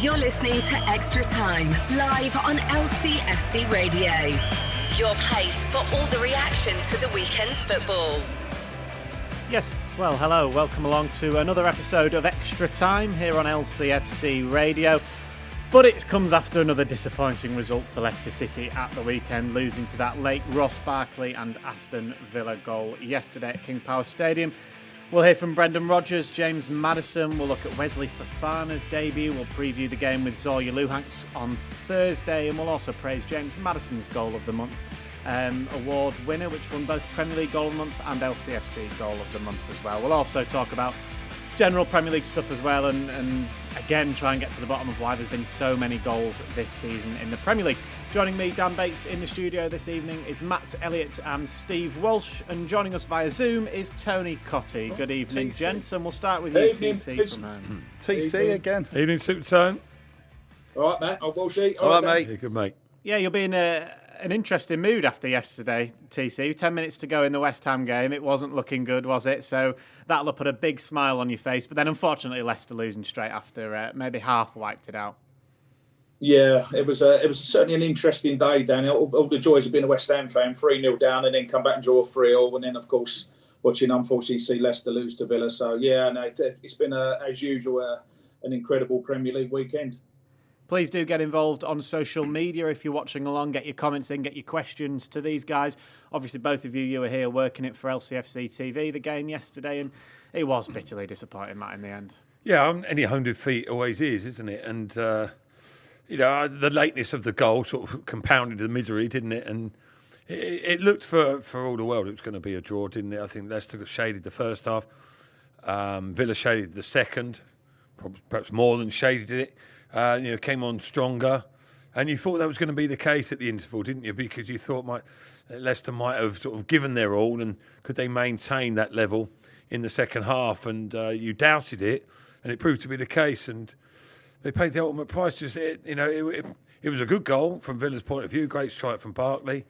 You're listening to Extra Time, live on LCFC Radio. Your place for all the reaction to the weekend's football. Yes, well, hello. Welcome along to another episode of Extra Time here on LCFC Radio. But it comes after another disappointing result for Leicester City at the weekend, losing to that late Ross Barkley and Aston Villa goal yesterday at King Power Stadium. We'll hear from Brendan Rodgers, James Maddison. We'll look at Wesley Fofana's debut. We'll preview the game with Zorya Luhanks on Thursday. And we'll also praise James Maddison's Goal of the Month award winner, which won both Premier League Goal of the Month and LCFC Goal of the Month as well. We'll also talk about general Premier League stuff as well and again try and get to the bottom of why there's been so many goals this season in the Premier League. Joining me, Dan Bates, in the studio this evening is Matt Elliott and Steve Walsh, and joining us via Zoom is Tony Cotty. Good evening, TC. Gents, and we'll start with you, TC, from home. TC again. Evening, Supertone. All right, Matt. I'm Walshy. All right, mate. Yeah, good, mate. Yeah, you'll be in an interesting mood after yesterday, TC. 10 minutes to go in the West Ham game. It wasn't looking good, was it? So that'll put a big smile on your face. But then, unfortunately, Leicester losing straight after maybe half wiped it out. Yeah, it was certainly an interesting day, Dan. All the joys of being a West Ham fan, 3-0 down and then come back and draw 3-3. And then, of course, watching, unfortunately, see Leicester lose to Villa. So, yeah, no, it's been, as usual, an incredible Premier League weekend. Please do get involved on social media if you're watching along. Get your comments in, get your questions to these guys. Obviously, both of you were here working it for LCFC TV, the game yesterday, and it was bitterly disappointing, Matt, in the end. Yeah, any home defeat always is, isn't it? And, the lateness of the goal sort of compounded the misery, didn't it? And it looked for all the world it was going to be a draw, didn't it? I think Leicester shaded the first half. Villa shaded the second, perhaps more than shaded it. Came on stronger, and you thought that was going to be the case at the interval, didn't you? Because you thought Leicester might have sort of given their all, and could they maintain that level in the second half? And you doubted it, and it proved to be the case. And they paid the ultimate price. It was a good goal from Villa's point of view, great strike from Barkley,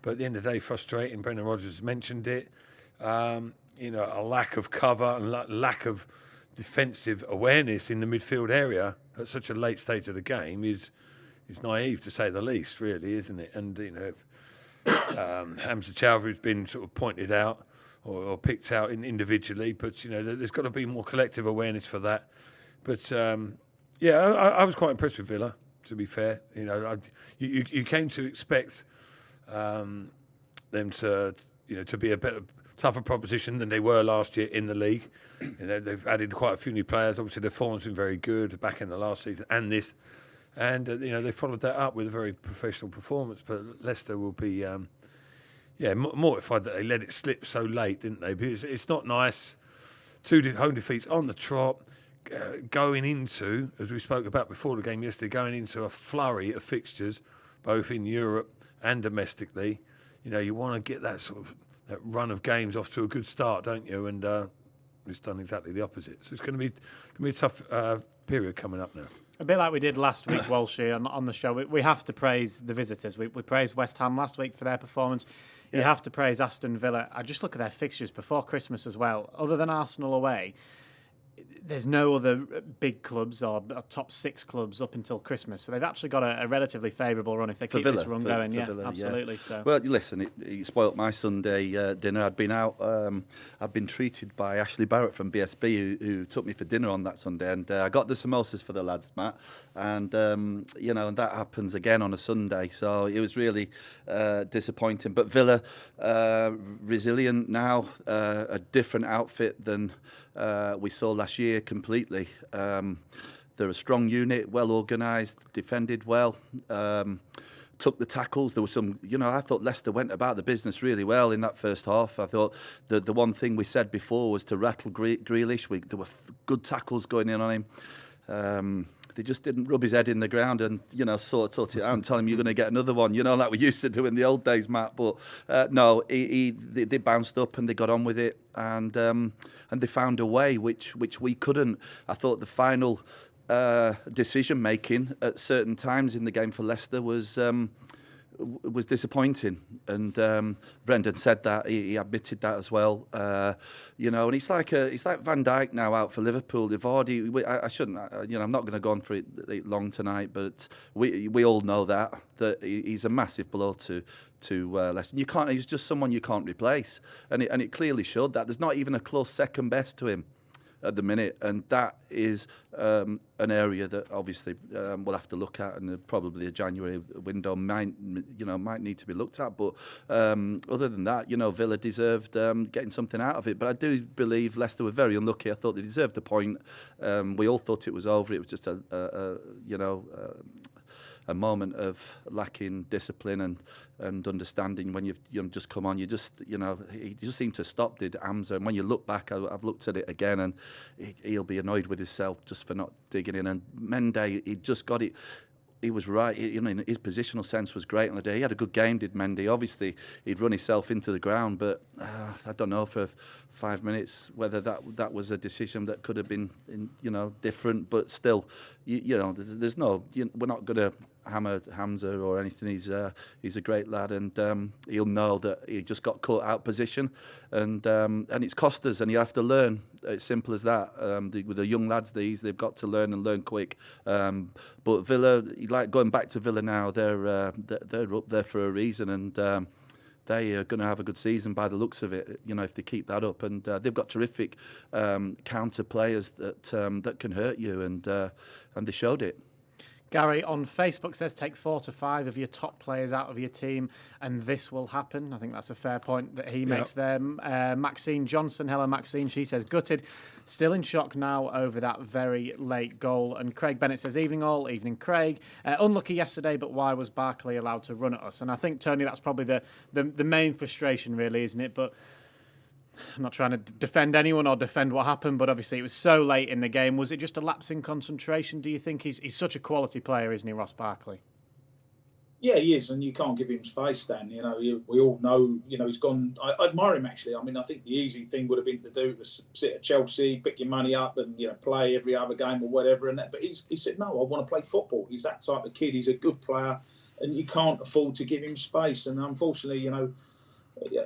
but at the end of the day, frustrating. Brendan Rodgers mentioned it. A lack of cover and lack of defensive awareness in the midfield area at such a late stage of the game is naive, to say the least, really, isn't it? And Hamza Chowdhury's been sort of pointed out or picked out individually, but there's got to be more collective awareness for that. But I was quite impressed with Villa, to be fair. You came to expect them to be a better, tougher proposition than they were last year in the league. They've added quite a few new players. Obviously, their form's been very good back in the last season and this. And, they followed that up with a very professional performance. But Leicester will be, mortified that they let it slip so late, didn't they? Because it's not nice. 2 home defeats on the trot, going into, as we spoke about before the game yesterday, going into a flurry of fixtures, both in Europe and domestically. You want to get that sort of that run of games off to a good start, don't you? And it's done exactly the opposite. So it's going to be a tough period coming up now. A bit like we did last week, Walshy, on the show. We have to praise the visitors. We praised West Ham last week for their performance. Yeah. You have to praise Aston Villa. I just look at their fixtures before Christmas as well. Other than Arsenal away, there's no other big clubs or top 6 clubs up until Christmas. So they've actually got a relatively favourable run if they keep this run going. Villa, absolutely. Yeah. So. Well, listen, it spoilt my Sunday dinner. I'd been out. I'd been treated by Ashley Barrett from BSB who took me for dinner on that Sunday. And I got the samosas for the lads, Matt. And, and that happens again on a Sunday. So it was really disappointing. But Villa, resilient now, a different outfit than we saw last year completely. They're a strong unit, well organised, defended well, took the tackles. There was some, I thought Leicester went about the business really well in that first half. I thought the one thing we said before was to rattle Grealish. There were good tackles going in on him. They just didn't rub his head in the ground and, sort it out and tell him you're going to get another one, like we used to do in the old days, Matt. But no, they bounced up and they got on with it and they found a way which we couldn't. I thought the final decision making at certain times in the game for Leicester was was disappointing, and Brendan said that he admitted that as well. And it's like Van Dijk now out for Liverpool. They've already. I shouldn't. I'm not going to go on for it long tonight, but we all know that he's a massive blow to Leicester. You can't. He's just someone you can't replace, and it clearly showed that. There's not even a close second best to him at the minute, and that is an area that obviously we'll have to look at, and probably a January window might need to be looked at. But other than that, Villa deserved getting something out of it. But I do believe Leicester were very unlucky. I thought they deserved a point. We all thought it was over. It was just a moment of lacking discipline and understanding when you've just come on. He just seemed to stop, did Hamza. And when you look back, I've looked at it again, and he'll be annoyed with himself just for not digging in. And Mendy, he just got it. He was right. His positional sense was great on the day. He had a good game, did Mendy. Obviously, he'd run himself into the ground, but I don't know for 5 minutes whether that was a decision that could have been different. But still, there's no. We're not going to hammer Hamza or anything. He's a great lad, and he'll know that he just got caught out position, and it's cost us, and you have to learn. It's simple as that. With the young lads, they've got to learn quick. But Villa, like going back to Villa now, they're up there for a reason, and they are going to have a good season by the looks of it. If they keep that up, and they've got terrific counter players that can hurt you, and they showed it. Gary on Facebook says take 4 to 5 of your top players out of your team and this will happen. I think that's a fair point that he makes there. Maxine Johnson, hello Maxine, she says gutted, still in shock now over that very late goal. And Craig Bennett says evening all, evening Craig. Unlucky yesterday, but why was Barkley allowed to run at us? And I think, Tony, that's probably the main frustration really, isn't it? But I'm not trying to defend anyone or defend what happened, but obviously it was so late in the game. Was it just a lapse in concentration? Do you think he's such a quality player, isn't he, Ross Barkley? Yeah, he is, and you can't give him space, Dan. We all know, he's gone. I admire him, actually. I mean, I think the easy thing would have been to do was sit at Chelsea, pick your money up and, play every other game or whatever. And that. But he said, no, I want to play football. He's that type of kid. He's a good player, and you can't afford to give him space. And unfortunately,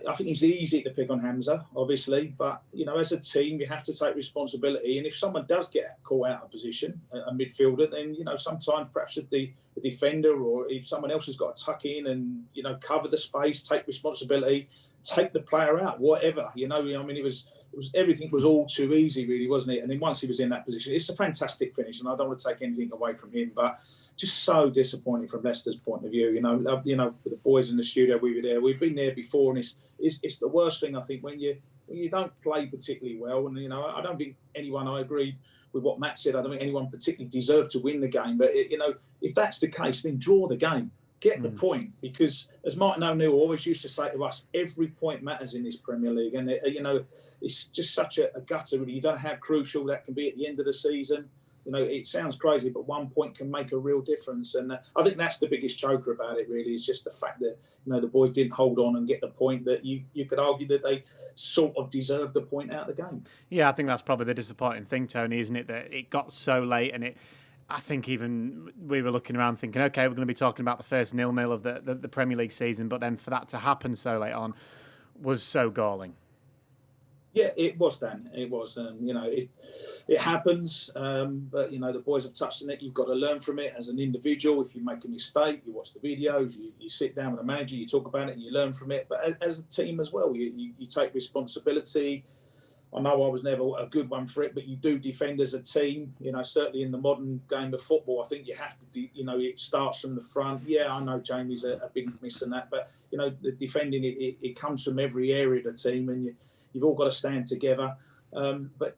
I think it's easy to pick on Hamza, obviously, but as a team, you have to take responsibility. And if someone does get caught out of position, a midfielder, then sometimes perhaps the defender or if someone else has got to tuck in and cover the space, take responsibility, take the player out, whatever. It was everything was all too easy, really, wasn't it? And then once he was in that position, it's a fantastic finish, and I don't want to take anything away from him, but just so disappointing from Leicester's point of view. With the boys in the studio, we were there. We've been there before, and it's the worst thing, I think, when you don't play particularly well. And I don't think anyone. I agree with what Matt said. I don't think anyone particularly deserved to win the game. But if that's the case, then draw the game. Get the point, because as Martin O'Neill always used to say to us, every point matters in this Premier League, and it's just such a gutter. Really, you don't know how crucial that can be at the end of the season. It sounds crazy, but 1 point can make a real difference. And I think that's the biggest choker about it, really, is just the fact that, the boys didn't hold on and get the point that you could argue that they sort of deserved the point out of the game. Yeah, I think that's probably the disappointing thing, Tony, isn't it? That it got so late, and I think even we were looking around thinking, okay, we're going to be talking about the first 0-0 of the Premier League season, but then for that to happen so late on was so galling. Yeah, it was, Dan. It was. It happens. But, the boys have touched on it. You've got to learn from it as an individual. If you make a mistake, you watch the videos, you sit down with the manager, you talk about it and you learn from it. But as a team as well, you take responsibility. I know I was never a good one for it, but you do defend as a team. Certainly in the modern game of football, I think you have to, it starts from the front. Yeah, I know Jamie's a big miss in that, but, the defending, it comes from every area of the team, and you've all got to stand together. But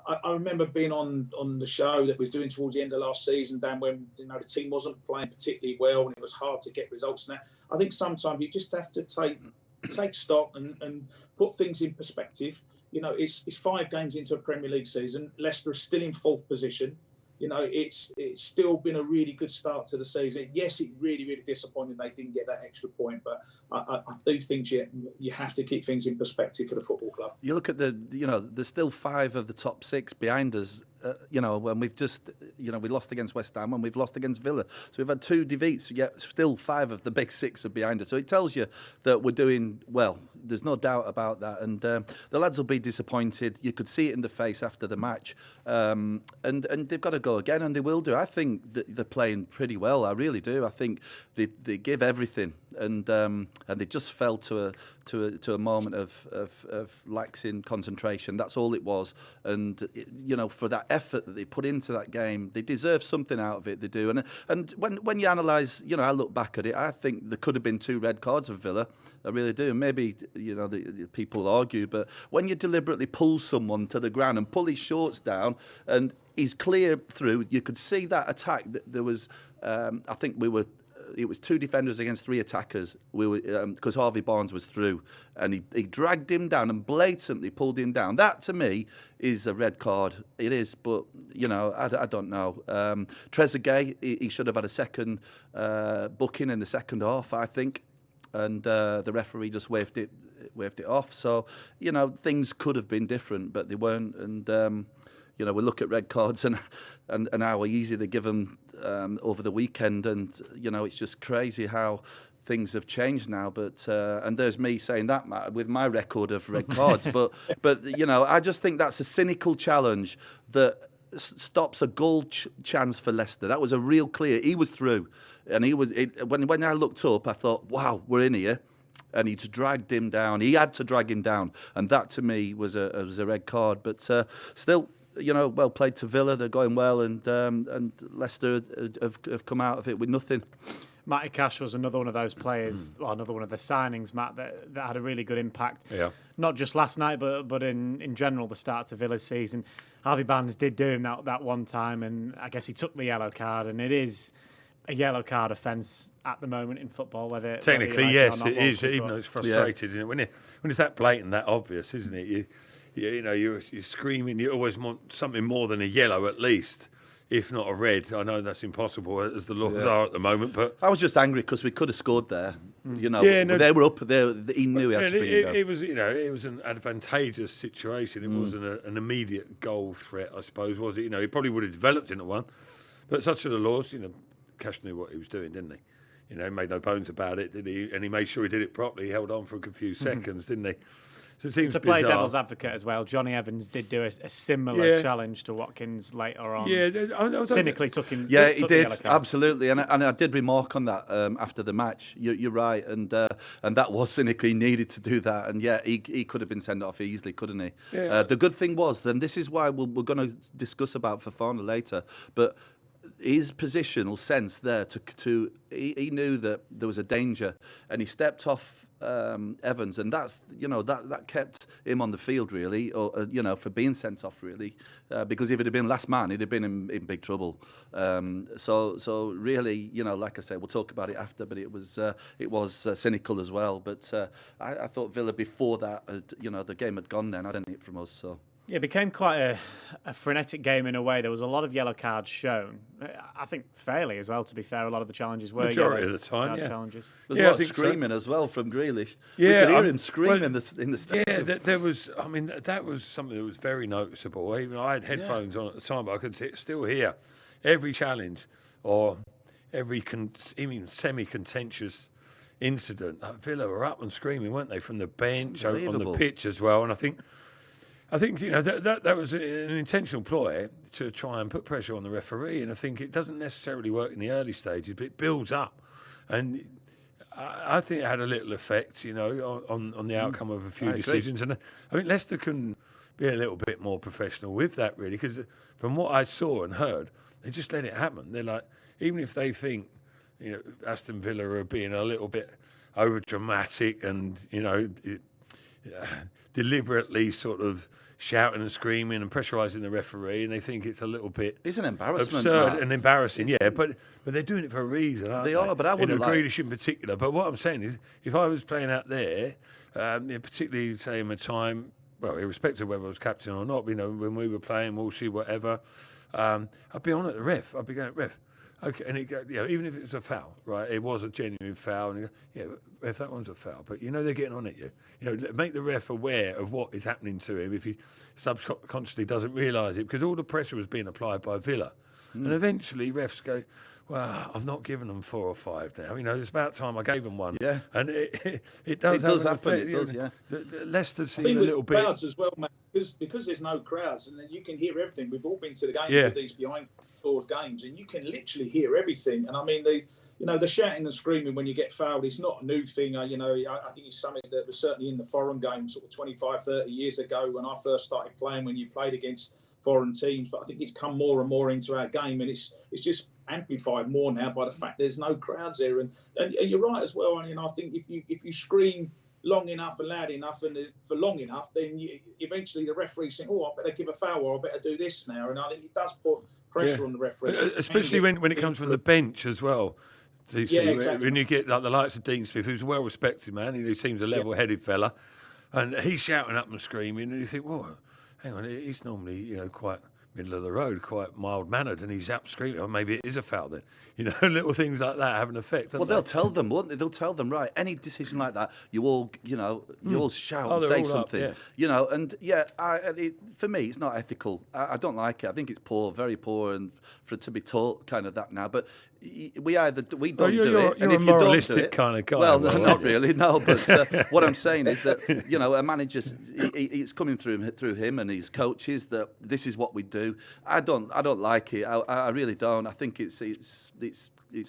I remember being on the show that we was doing towards the end of last season, Dan, when the team wasn't playing particularly well and it was hard to get results. Now, I think sometimes you just have to take stock and put things in perspective. It's 5 games into a Premier League season. Leicester is still in 4th position. It's still been a really good start to the season. Yes, it's really, really disappointing they didn't get that extra point, but I do think you have to keep things in perspective for the football club. You look at there's still 5 of the top 6 behind us, when we've just, we lost against West Ham and we've lost against Villa. So we've had 2 defeats, yet still 5 of the big 6 are behind us. So it tells you that we're doing well. There's no doubt about that. And the lads will be disappointed. You could see it in the face after the match. And they've got to go again, and they will do. I think that they're playing pretty well. I really do. I think they give everything, and they just fell to a moment of laxing concentration. That's all it was. And for that effort that they put into that game, they deserve something out of it. They do. And when you analyse, I look back at it, I think there could have been 2 red cards for Villa. I really do. Maybe the people argue, but when you deliberately pull someone to the ground and pull his shorts down, and he's clear through, you could see that attack. There was, I think it was 2 defenders against 3 attackers. We were because Harvey Barnes was through, and he dragged him down and blatantly pulled him down. That to me is a red card. It is, but I don't know. Trezeguet, he should have had a second booking in the second half, I think, and the referee just waved it off. So things could have been different, but they weren't. And we look at red cards and how easy they give them over the weekend, and it's just crazy how things have changed now. But and there's me saying that, Matt, with my record of red cards. but I just think that's a cynical challenge that stops a goal chance for Leicester. That was a real clear. He was through, and when I looked up, I thought, wow, we're in here. And he just dragged him down. He had to drag him down, and that to me was a red card. But still, well played to Villa. They're going well, and Leicester have come out of it with nothing. Matty Cash was another one of those players, or another one of the signings, Matt, that had a really good impact. Yeah. Not just last night, but in general, the start of Villa's season. Harvey Barnes did do him that one time, and I guess he took the yellow card, and it is a yellow card offence at the moment in football. Technically, yes, it is, even though it's frustrated, isn't it? When it's that blatant, that obvious, isn't it? You're screaming. You always want something more than a yellow, at least, if not a red. I know that's impossible as the laws are at the moment, but I was just angry because we could have scored there. They were up there. He knew he had to bring it down. It was an advantageous situation. It wasn't an immediate goal threat, I suppose, was it? He probably would have developed into one, but such are the laws. Cash knew what he was doing, didn't he? He made no bones about it, did he? And he made sure he did it properly. He held on for a good few seconds, didn't he? So it seems to play devil's advocate as well. Johnny Evans did do a similar challenge to Watkins later on. Yeah, cynically took him. Yeah, he did, absolutely. And I did remark on that after the match. You're right, and that was cynical. He needed to do that, and he could have been sent off easily, couldn't he? Yeah. The good thing was, then this is why we're going to discuss about Fofana later, but his positional sense there he knew that there was a danger, and he stepped off Evans, and that's that kept him on the field really, or for being sent off really, because if it had been last man, he'd have been in big trouble. So really, like I say, we'll talk about it after, but it was cynical as well. But I thought Villa before that, the game had gone then, hadn't it, from us? So. Yeah, it became quite a frenetic game in a way. There was a lot of yellow cards shown. I think fairly as well, to be fair. A lot of the challenges were majority of the time, challenges. There's a lot of screaming as well from Grealish. Yeah, we could hear him screaming in the stadium. Yeah, there was. I mean, that was something that was very noticeable. Even I had headphones on at the time, but I could still hear every challenge or every even semi-contentious incident. Villa were up and screaming, weren't they, from the bench, on the pitch as well. And I think that was an intentional ploy to try and put pressure on the referee, and I think it doesn't necessarily work in the early stages, but it builds up, and I think it had a little effect, on the outcome of a few decisions. And I think Leicester can be a little bit more professional with that, really, because from what I saw and heard, they just let it happen. They're like, even if they think, Aston Villa are being a little bit over dramatic and deliberately sort of shouting and screaming and pressurising the referee, and they think it's a little bit it's an embarrassment, absurd and embarrassing. But they're doing it for a reason, aren't they? Are, but I wouldn't Grealish in particular. But what I'm saying is, if I was playing out there, particularly say in a time, well, irrespective of whether I was captain or not, when we were playing Walshy, whatever, I'd be on at the ref. I'd be going, ref, Okay, and even if it was a foul, right? It was a genuine foul, and you go, yeah, if that one's a foul, but they're getting on at you. Make the ref aware of what is happening to him if he subconsciously doesn't realise it, because all the pressure was being applied by Villa, and eventually refs go, well, I've not given them 4 or 5 now. It's about time I gave them one. Yeah, and it does happen. It does, yeah. Leicester seem a little bit crowds as well, mate, because there's no crowds, and then you can hear everything. We've all been to the games with these behind doors games, and you can literally hear everything. And I mean, the shouting and screaming when you get fouled, it's not a new thing. I think it's something that was certainly in the foreign game sort of 25, 30 years ago when I first started playing, when you played against foreign teams. But I think it's come more and more into our game, and it's just amplified more now by the fact there's no crowds there. And you're right as well. And I think if you scream long enough and loud enough and for long enough, then eventually the referees think, I better give a foul, or I better do this now. And I think it does put pressure on the referees, especially when it comes from the bench as well. So exactly. When you get like the likes of Dean Smith, who's a well-respected man, he seems a level-headed fella, and he's shouting up and screaming, and you think, well, hang on, he's normally quite middle of the road, quite mild-mannered, and he's up screaming, or maybe it is a foul then. Little things like that have an effect. Well, they'll tell them, won't they? They'll tell them, right, any decision like that, you all shout and say something. Up, yeah. And for me, it's not ethical. I don't like it. I think it's poor, very poor, and for it to be taught kind of that now. But we don't do it, and if you don't do it, kind of guy. Well, not really, no. But what I'm saying is that a manager, it's coming through him and his coaches that this is what we do. I don't like it. I really don't. I think it's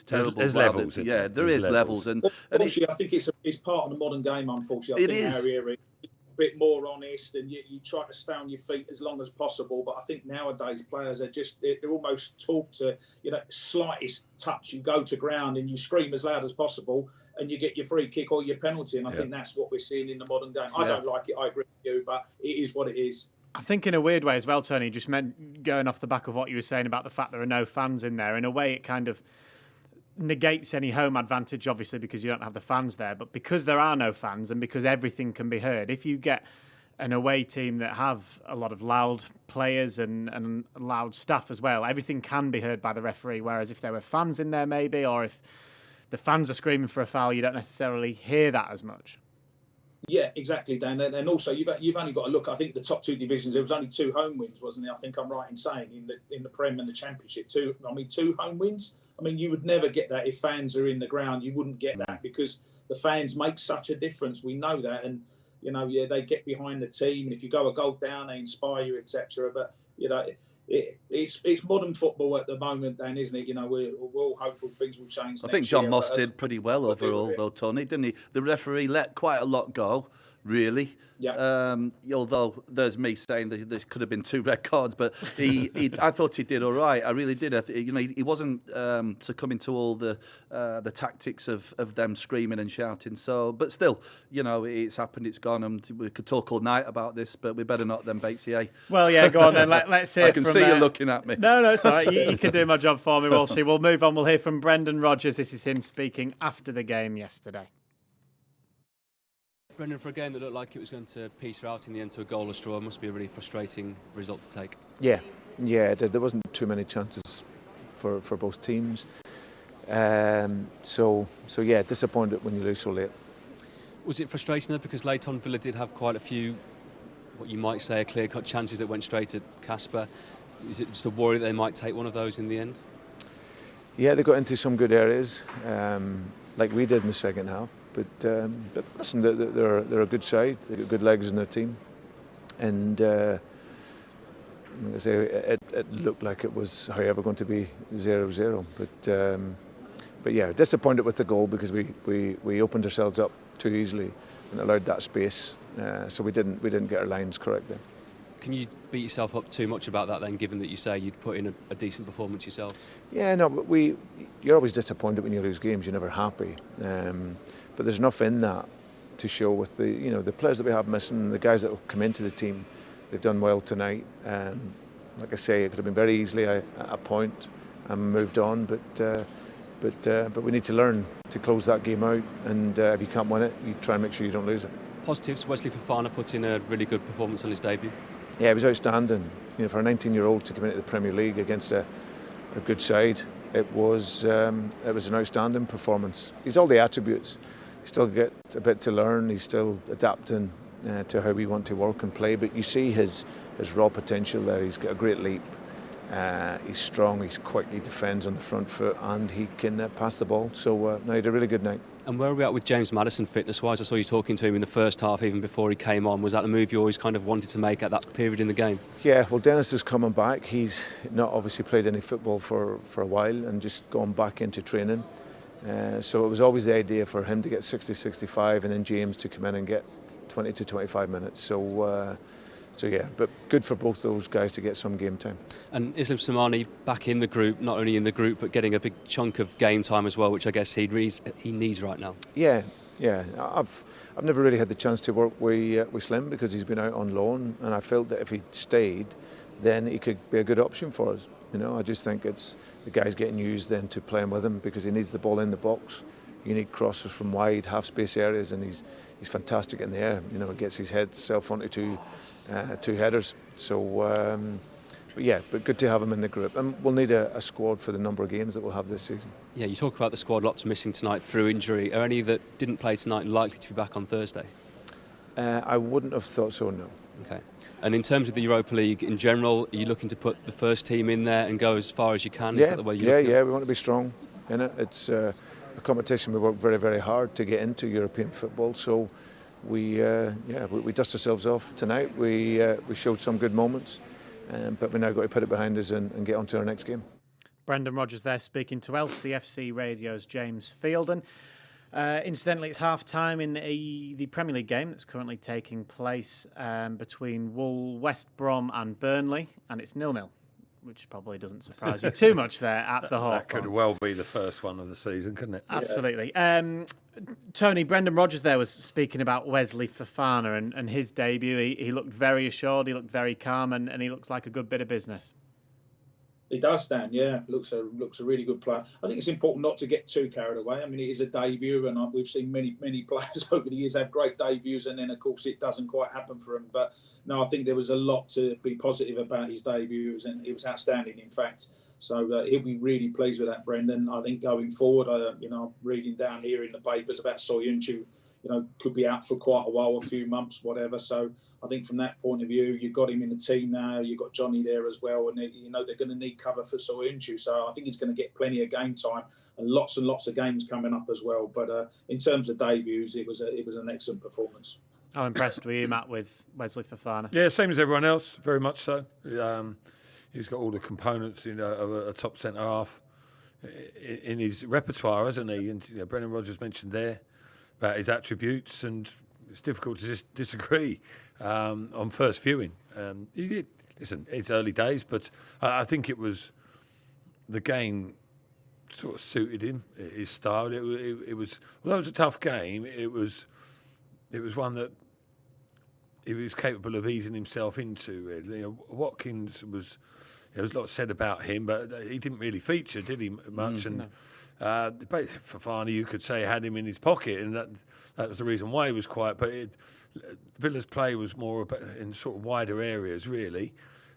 terrible. There's levels. There is levels, and unfortunately, I think it's part of the modern game. Unfortunately, I think our era is a bit more honest, and you try to stay on your feet as long as possible. But I think nowadays players are they're almost taught to slightest touch, you go to ground and you scream as loud as possible, and you get your free kick or your penalty. And I think that's what we're seeing in the modern game. I don't like it. I agree with you, but it is what it is. I think in a weird way as well, Tony, just meant going off the back of what you were saying about the fact there are no fans in there. In a way, it kind of negates any home advantage, obviously, because you don't have the fans there. But because there are no fans and because everything can be heard, if you get an away team that have a lot of loud players and loud staff as well, everything can be heard by the referee. Whereas if there were fans in there, maybe, or if the fans are screaming for a foul, you don't necessarily hear that as much. Yeah, exactly, Dan. And also, you've only got to look. I think the top 2 divisions. There was only 2 home wins, wasn't it? I think I'm right in saying in the Prem and the Championship. 2 home wins. I mean, you would never get that if fans are in the ground. You wouldn't get that because the fans make such a difference. We know that, and they get behind the team. And if you go a goal down, they inspire you, etc. But it's modern football at the moment, Dan, isn't it? We're all hopeful things will change. I think John Moss did pretty well overall, though, Tony, didn't he? The referee let quite a lot go, really. Yeah. Although there's me saying that there could have been 2 red cards, but I thought he did all right. I really did. He wasn't succumbing to all the tactics of them screaming and shouting. So, but still, it's happened, it's gone, and we could talk all night about this, but we better not then, Batesy, eh? Well, yeah, go on then. Let's hear. I can see you looking at me. No, it's all right. You can do my job for me, Walshy. We'll move on. We'll hear from Brendan Rodgers. This is him speaking after the game yesterday. Brendan, for a game that looked like it was going to peter out in the end to a goalless draw, it must be a really frustrating result to take. Yeah, there wasn't too many chances for both teams. So disappointed when you lose so late. Was it frustrating though, because late on Villa did have quite a few, what you might say, clear-cut chances that went straight at Kasper? Is it just a worry that they might take one of those in the end? Yeah, they got into some good areas, like we did in the second half. But listen, they're a good side. They've got good legs in their team, and like I say, it looked like it was, however, going to be 0-0. But yeah, disappointed with the goal because we opened ourselves up too easily and allowed that space. So we didn't get our lines correct there. Can you beat yourself up too much about that then, given that you say you'd put in a decent performance yourselves? Yeah, no, but you're always disappointed when you lose games. You're never happy. But there's enough in that to show with the players that we have missing, the guys that will come into the team. They've done well tonight. Like I say, it could have been very easily a point and moved on. But we need to learn to close that game out. And if you can't win it, you try and make sure you don't lose it. Positives. Wesley Fofana put in a really good performance on his debut. Yeah, it was outstanding. For a 19-year-old to come into the Premier League against a good side, it was an outstanding performance. He's all the attributes. He still get a bit to learn. He's still adapting to how we want to work and play. But you see his raw potential there. He's got a great leap. He's strong, he's quick, he defends on the front foot, and he can pass the ball. So no, he had a really good night. And where are we at with James Maddison fitness-wise? I saw you talking to him in the first half, even before he came on. Was that a move you always kind of wanted to make at that period in the game? Yeah, well, Dennis is coming back. He's not obviously played any football for a while and just gone back into training. So it was always the idea for him to get 60, 65, and then James to come in and get 20 to 25 minutes. So yeah, but good for both those guys to get some game time. And Islam Samani back in the group, not only in the group, but getting a big chunk of game time as well, which I guess he needs right now. Yeah. I've never really had the chance to work with Slim because he's been out on loan, and I felt that if he'd stayed, then he could be a good option for us. I just think it's the guy's getting used then to playing with him because he needs the ball in the box. You need crosses from wide, half space areas, and he's fantastic in the air. Gets his head self onto two headers. So, but good to have him in the group. And we'll need a squad for the number of games that we'll have this season. Yeah, you talk about the squad, lots missing tonight through injury. Are any that didn't play tonight likely to be back on Thursday? I wouldn't have thought so, no. Okay. And in terms of the Europa League in general, are you looking to put the first team in there and go as far as you can? Is that the way you look at it? We want to be strong in it. It's a competition we work very, very hard to get into European football. So we dust ourselves off tonight. We showed some good moments, but we now got to put it behind us and get on to our next game. Brendan Rodgers there speaking to LCFC Radio's James Fielden. Incidentally, it's half-time in the Premier League game that's currently taking place between West Brom and Burnley, and it's 0-0. Which probably doesn't surprise you too much there at the Hawthorns. That could well be the first one of the season, couldn't it? Absolutely. Yeah. Tony, Brendan Rodgers there was speaking about Wesley Fofana and his debut. He looked very assured, he looked very calm, and he looks like a good bit of business. He does, Dan. Yeah, looks a really good player. I think it's important not to get too carried away. I mean, it is a debut, and we've seen many players over the years have great debuts, and then of course it doesn't quite happen for him. But no, I think there was a lot to be positive about his debut, and it was outstanding, in fact. So he'll be really pleased with that, Brendan. I think going forward, reading down here in the papers about Soyuncu, could be out for quite a while, a few months, whatever. So I think from that point of view, you've got him in the team now. You've got Johnny there as well, and they're going to need cover for Soyuncu. So I think he's going to get plenty of game time and lots of games coming up as well. But in terms of debuts, it was an excellent performance. How impressed were you, Matt, with Wesley Fofana? Yeah, same as everyone else, very much so. He's got all the components, of a top centre half in his repertoire, hasn't he? And Brendan Rodgers mentioned there about his attributes, and it's difficult to disagree on first viewing. Listen, it's early days, but I think it was the game sort of suited him, his style. It was, although it was a tough game, it was one that he was capable of easing himself into. Watkins was. There was a lot said about him, but he didn't really feature, did he, much? And Fofana, you could say, had him in his pocket, and that was the reason why he was quiet. But Villa's play was more in sort of wider areas, really.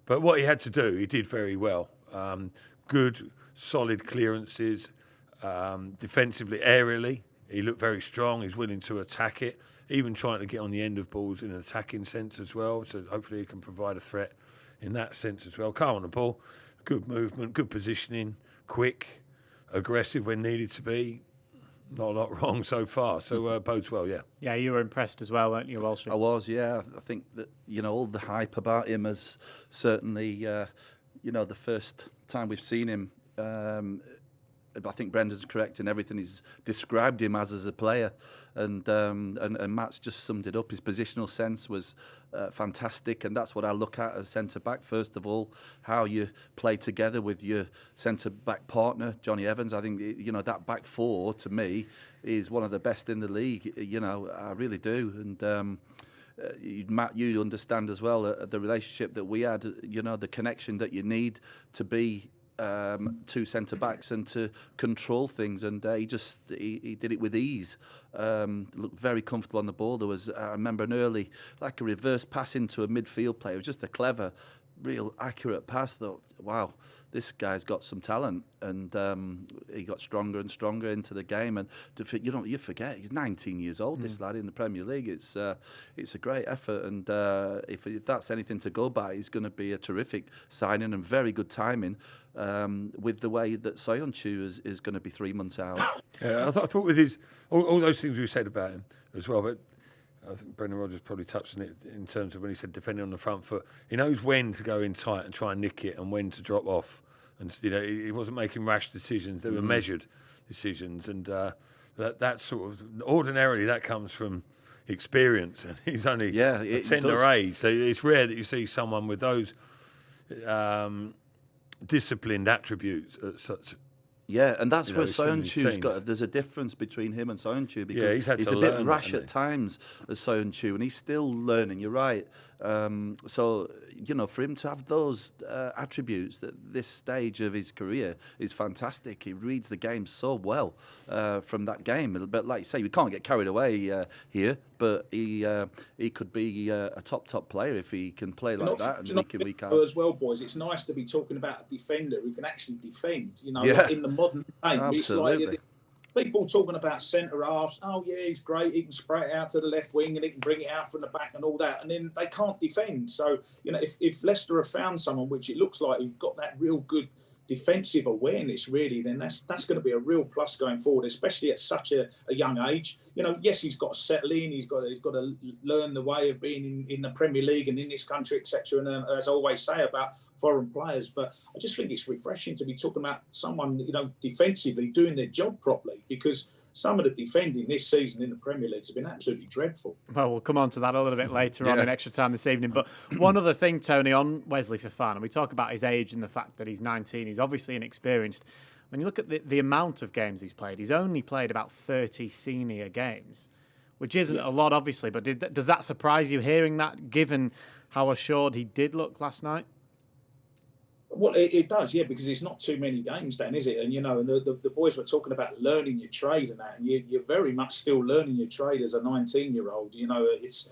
But what he had to do, he did very well. Good, solid clearances, defensively, aerially. He looked very strong. He's willing to attack it, even trying to get on the end of balls in an attacking sense as well. So hopefully he can provide a threat in that sense as well. Calm on the ball, good movement, good positioning, quick, aggressive when needed to be. Not a lot wrong so far, so bodes well, yeah. Yeah, you were impressed as well, weren't you, Walsh? I was, yeah. I think that, all the hype about him has certainly, the first time we've seen him, I think Brendan's correct in everything he's described him as a player, and Matt's just summed it up. His positional sense was fantastic, and that's what I look at as centre back. First of all, how you play together with your centre back partner, Johnny Evans. I think that back four to me is one of the best in the league. I really do, and. Matt, you understand as well the relationship that we had. The connection that you need to be. Two centre backs and to control things, and he did it with ease. Looked very comfortable on the ball. There was, I remember, an early, like a reverse pass into a midfield player. It was just a clever real accurate pass. Thought, wow, this guy's got some talent, and he got stronger and stronger into the game. And you forget he's 19 years old. This lad in the Premier League. It's a great effort, and if that's anything to go by, he's going to be a terrific signing and very good timing. With the way that Soyuncu is going to be 3 months out. Yeah, I thought with his all those things we said about him as well, but I think Brendan Rodgers probably touched on it in terms of when he said defending on the front foot. He knows when to go in tight and try and nick it, and when to drop off. And he wasn't making rash decisions; they were measured decisions, and that sort of ordinarily that comes from experience, and he's only a tender age, so it's rare that you see someone with those. Disciplined attributes at such. Yeah, and that's where Soyuncu's got. There's a difference between him and Soyuncu because he's a bit rash at times as Soyuncu, and he's still learning. You're right. So for him to have those attributes at this stage of his career is fantastic. He reads the game so well from that game. But like you say, we can't get carried away here. But he could be a top player if he can play like that and week in, week out. As well, boys, it's nice to be talking about a defender who can actually defend. Like in the modern game, absolutely. It's like people talking about centre halves. Oh yeah, he's great. He can spray it out to the left wing and he can bring it out from the back and all that. And then they can't defend. So if Leicester have found someone, which it looks like who's got that real good defensive awareness, really, then that's going to be a real plus going forward, especially at such a young age. Yes, he's got to settle in. He's got to learn the way of being in the Premier League and in this country, etc. And as I always say about foreign players, but I just think it's refreshing to be talking about someone, defensively doing their job properly, because some of the defending this season in the Premier League has been absolutely dreadful. Well, we'll come on to that a little bit later on in extra time this evening. But one other thing, Tony, on Wesley Fofana, we talk about his age and the fact that he's 19. He's obviously inexperienced. When you look at the amount of games he's played, he's only played about 30 senior games, which isn't a lot, obviously. But does that surprise you, hearing that, given how assured he did look last night? Well, it does, because it's not too many games, Dan, is it? And, and the boys were talking about learning your trade and that, and you're very much still learning your trade as a 19-year-old. It's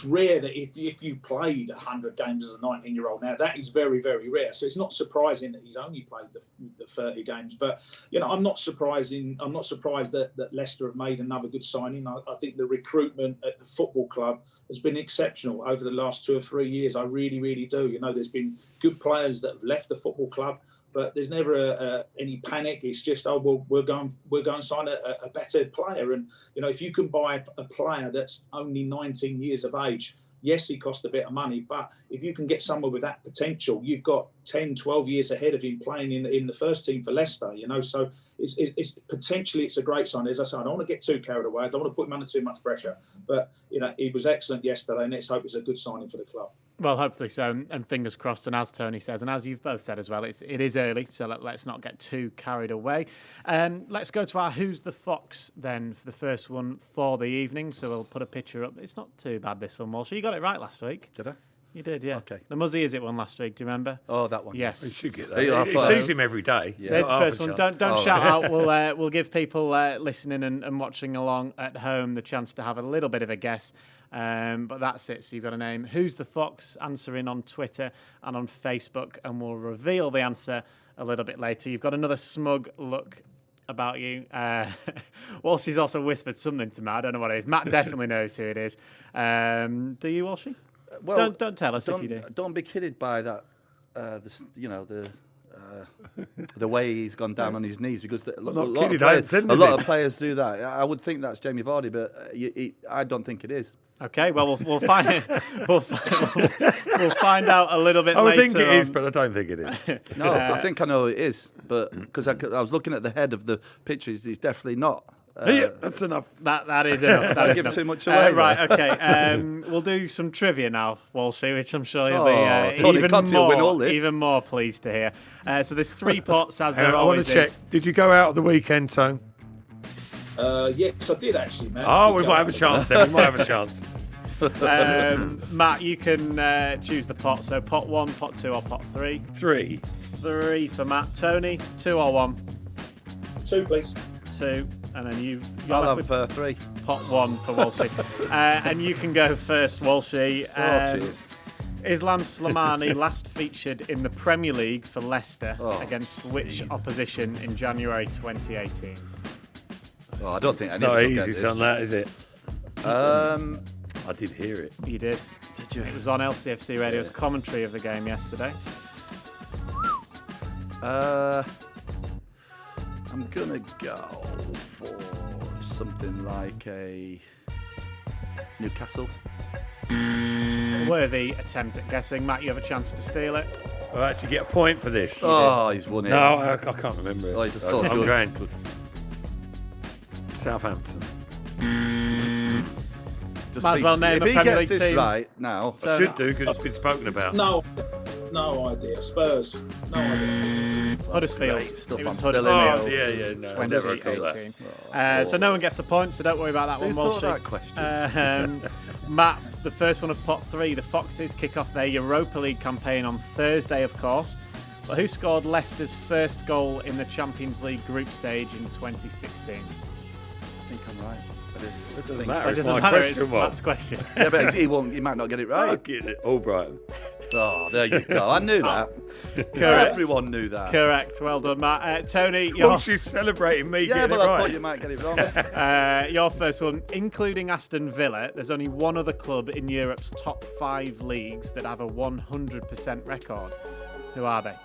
rare that if you played 100 games as a 19-year-old now, that is very, very rare. So it's not surprising that he's only played the 30 games. But, I'm not surprised that Leicester have made another good signing. I think the recruitment at the football club has been exceptional over the last 2 or 3 years. I really, really do. There's been good players that have left the football club, but there's never any panic. It's just, we'll go and sign a better player. And, if you can buy a player that's only 19 years of age, yes, he cost a bit of money, but if you can get someone with that potential, you've got 10, 12 years ahead of him playing in the first team for Leicester, So it's potentially it's a great sign. As I said, I don't want to get too carried away. I don't want to put him under too much pressure. But, he was excellent yesterday, and let's hope it's a good signing for the club. Well, hopefully so, and fingers crossed. And as Tony says, and as you've both said as well, it is early, so let's not get too carried away. Let's go to our Who's the Fox then for the first one for the evening. So we'll put a picture up. It's not too bad, this one, Walsh. You got it right last week. Did I? You did, yeah. Okay. The Muzzy Is It one last week, do you remember? Oh, that one. Yes. He should get that. He sees him every day. Yeah. So it's the first one. Don't shout out. We'll give people listening and watching along at home the chance to have a little bit of a guess. But that's it. So you've got a name. Who's the Fox? Answer in on Twitter and on Facebook, and we'll reveal the answer a little bit later. You've got another smug look about you. Walshy's also whispered something to Matt. I don't know what it is. Matt definitely knows who it is. Do you, Walshy? Well, don't tell us if you do. Don't be kidded by that. The way he's gone down on his knees, because a lot of players do that. I would think that's Jamie Vardy, but I don't think it is. Okay, well we'll find we'll find out a little bit later. I think it is, but I don't think it is. No, I think I know it is, but because I was looking at the head of the picture, he's definitely not. That's enough. That is enough. I give too much away. Right, okay. We'll do some trivia now, Walshy, which I'm sure you'll be even more pleased to hear. So there's 3 pots, as there always is. I want to check. Did you go out at the weekend, Tone? Yes, I did actually, man. Oh, we might have a chance then. We might have a chance. Matt, you can choose the pot. So pot 1, pot 2, or pot 3? 3. 3 for Matt. Tony, 2 or 1? 2, please. 2. And then I'll have 3. Pot 1 for Walshy. And you can go first, Walshy. Cheers. Islam Slimani last featured in the Premier League for Leicester against which opposition in January 2018? Oh, I don't think it's not easy on that, is it? I did hear it. You did? Did you? It was on LCFC Radio's commentary of the game yesterday. I'm gonna go for something like a Newcastle. Worthy attempt at guessing. Matt, you have a chance to steal it. I'll actually get a point for this. Oh, he's won it. No, I can't remember it. Oh, I'm going Southampton. Might as well name a Premier League team. If he gets this right now... I should do, because it's been spoken about. No idea. Spurs. No idea. Huddersfield. Stuff It was I'm still in. Huddersfield. No, never got 2018. So no one gets the point, so don't worry about that one, Who thought Walshy. that question? Matt, the first one of pot 3, the Foxes kick off their Europa League campaign on Thursday, of course. But who scored Leicester's first goal in the Champions League group stage in 2016? I think I'm right. It doesn't matter. It It's doesn't my matter, question, it's what? Matt's question. Yeah, but he might not get it I'll right. get it. Albrighton. Oh, there you go. I knew that. Correct. Everyone knew that. Correct. Well done, Matt. Tony, She's celebrating me Yeah, getting but it I right. thought you might get it wrong. your first one, including Aston Villa, there's only one other club in Europe's top 5 leagues that have a 100% record. Who are they?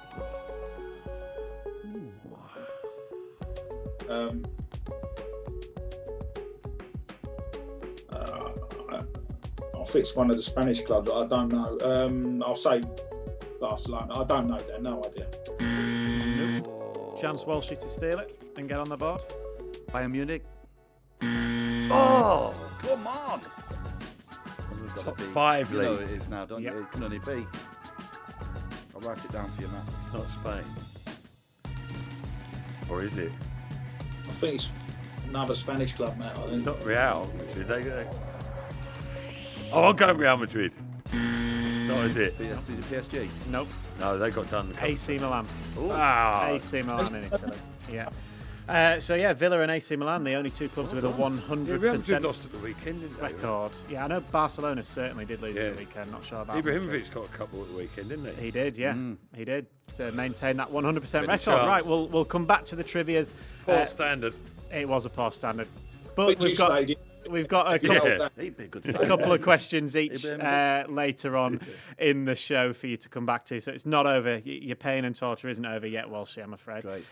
I think it's one of the Spanish clubs. I don't know. I'll say Barcelona. I don't know. Then no idea. Chance Walshy to steal it and get on the board. Bayern Munich. Oh, come on. Top 5 You know leagues. it is now, don't you? It can only be. I'll write it down for you, Matt. It's not Spain. Or is it? I think it's another Spanish club, mate. I It's think. not Real Madrid. Oh, I'll go Real Madrid. It's not, is it? Is it PSG? Nope. No, they got done. AC Milan. Ah, AC Milan in Italy. Yeah. Villa and AC Milan, the only two clubs with a 100% Real Madrid lost at the weekend, didn't they? record. Yeah, I know Barcelona certainly did lose at the weekend. Not sure about Ibrahimovic got a couple at the weekend, didn't he? He did, yeah. He did. To maintain that 100% record. chance. Right, we'll come back to the trivias. Poor standard. It was a poor standard. But we've got a couple, He'd be a good a couple of questions each Ibrahimovic. later on in the show for you to come back to. So it's not over. Your pain and torture isn't over yet, Walshy, I'm afraid. Great.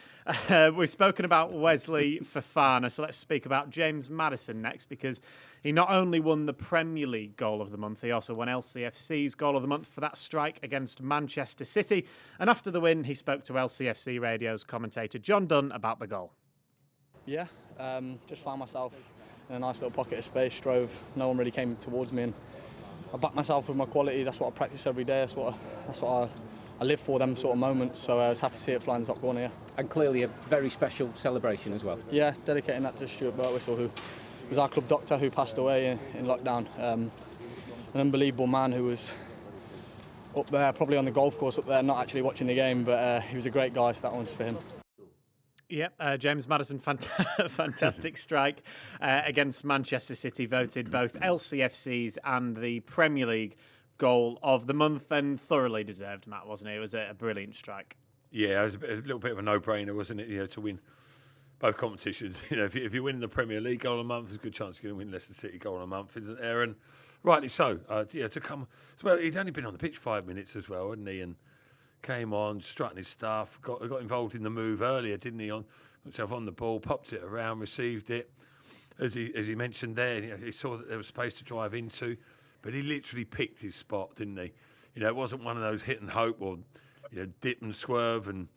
We've spoken about Wesley Fofana, so let's speak about James Maddison next, because he not only won the Premier League Goal of the Month, he also won LCFC's Goal of the Month for that strike against Manchester City. And after the win, he spoke to LCFC Radio's commentator John Dunn about the goal. Yeah, just found myself in a nice little pocket of space, drove, no one really came towards me, and I backed myself with my quality. That's what I practice every day, that's what I live for, them sort of moments, so I was happy to see it fly in the top corner here. And clearly a very special celebration as well. Yeah, dedicating that to Stuart Birtwistle, who was our club doctor, who passed away in lockdown. An unbelievable man who was up there, probably on the golf course up there, not actually watching the game, but he was a great guy, so that one's for him. Yep, James Maddison, fantastic strike against Manchester City, voted both LCFC's and the Premier League Goal of the Month, and thoroughly deserved, Matt, wasn't it? It was a brilliant strike. Yeah, it was a little bit of a no-brainer, wasn't it? To win both competitions. If you win the Premier League Goal of the Month, there's a good chance you're going to win Leicester City Goal of the Month, isn't there? And rightly so. To come, well, he'd only been on the pitch 5 minutes as well, hadn't he? And came on, strutting his stuff, got involved in the move earlier, didn't he? Got himself on the ball, popped it around, received it. As he mentioned there, he saw that there was space to drive into, but he literally picked his spot, didn't he? It wasn't one of those hit and hope or dip and swerve and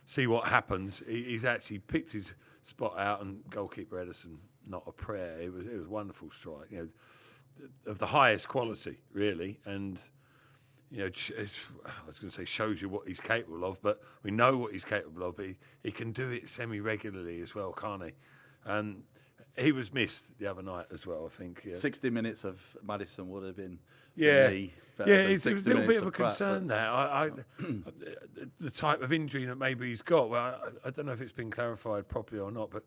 see what happens. He's actually picked his spot out, and goalkeeper Edison, not a prayer. It was a wonderful strike, of the highest quality, really, and. I was going to say shows you what he's capable of, but we know what he's capable of. But he can do it semi-regularly as well, can't he? And he was missed the other night as well, I think. Yeah. 60 minutes of Maddison would have been for me. It's a little bit of a concern there. The type of injury that maybe he's got. Well, I don't know if it's been clarified properly or not, but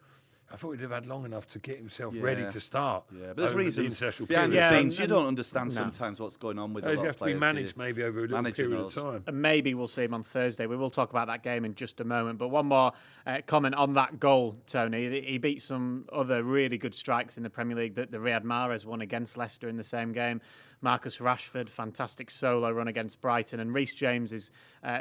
I thought he'd have had long enough to get himself ready to start. Yeah, but there's reasons the behind the scenes. You don't understand sometimes what's going on with the You have to be managed maybe over a little period of time. And maybe we'll see him on Thursday. We will talk about that game in just a moment. But one more comment on that goal, Tony. He beat some other really good strikes in the Premier League. The Riyad Mahrez won against Leicester in the same game. Marcus Rashford, fantastic solo run against Brighton. And Reece James's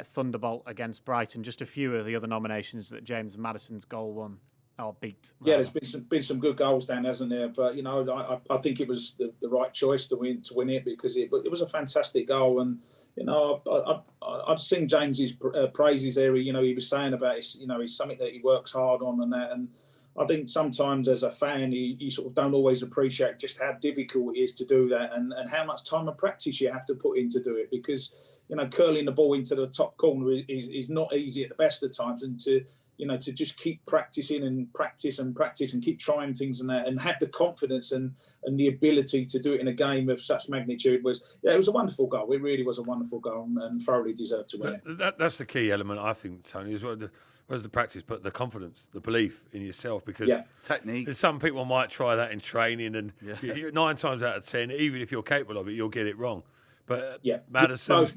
thunderbolt against Brighton. Just a few of the other nominations that James Maddison's goal won. Or beat. Yeah, there's been some good goals down, hasn't there? But I think it was the right choice to win it because it was a fantastic goal, and I'd sing James's praises there. He was saying about it's something that he works hard on and that, and I think sometimes as a fan you sort of don't always appreciate just how difficult it is to do that and how much time and practice you have to put in to do it because curling the ball into the top corner is not easy at the best of times, and to just keep practicing and practice and keep trying things and have the confidence and the ability to do it in a game of such magnitude it was a wonderful goal. It really was a wonderful goal and thoroughly deserved to win it. That's the key element, I think, Tony, as well. Was the practice, but the confidence, the belief in yourself, because technique. Some people might try that in training, and 9 times out of 10, even if you're capable of it, you'll get it wrong. But Maddison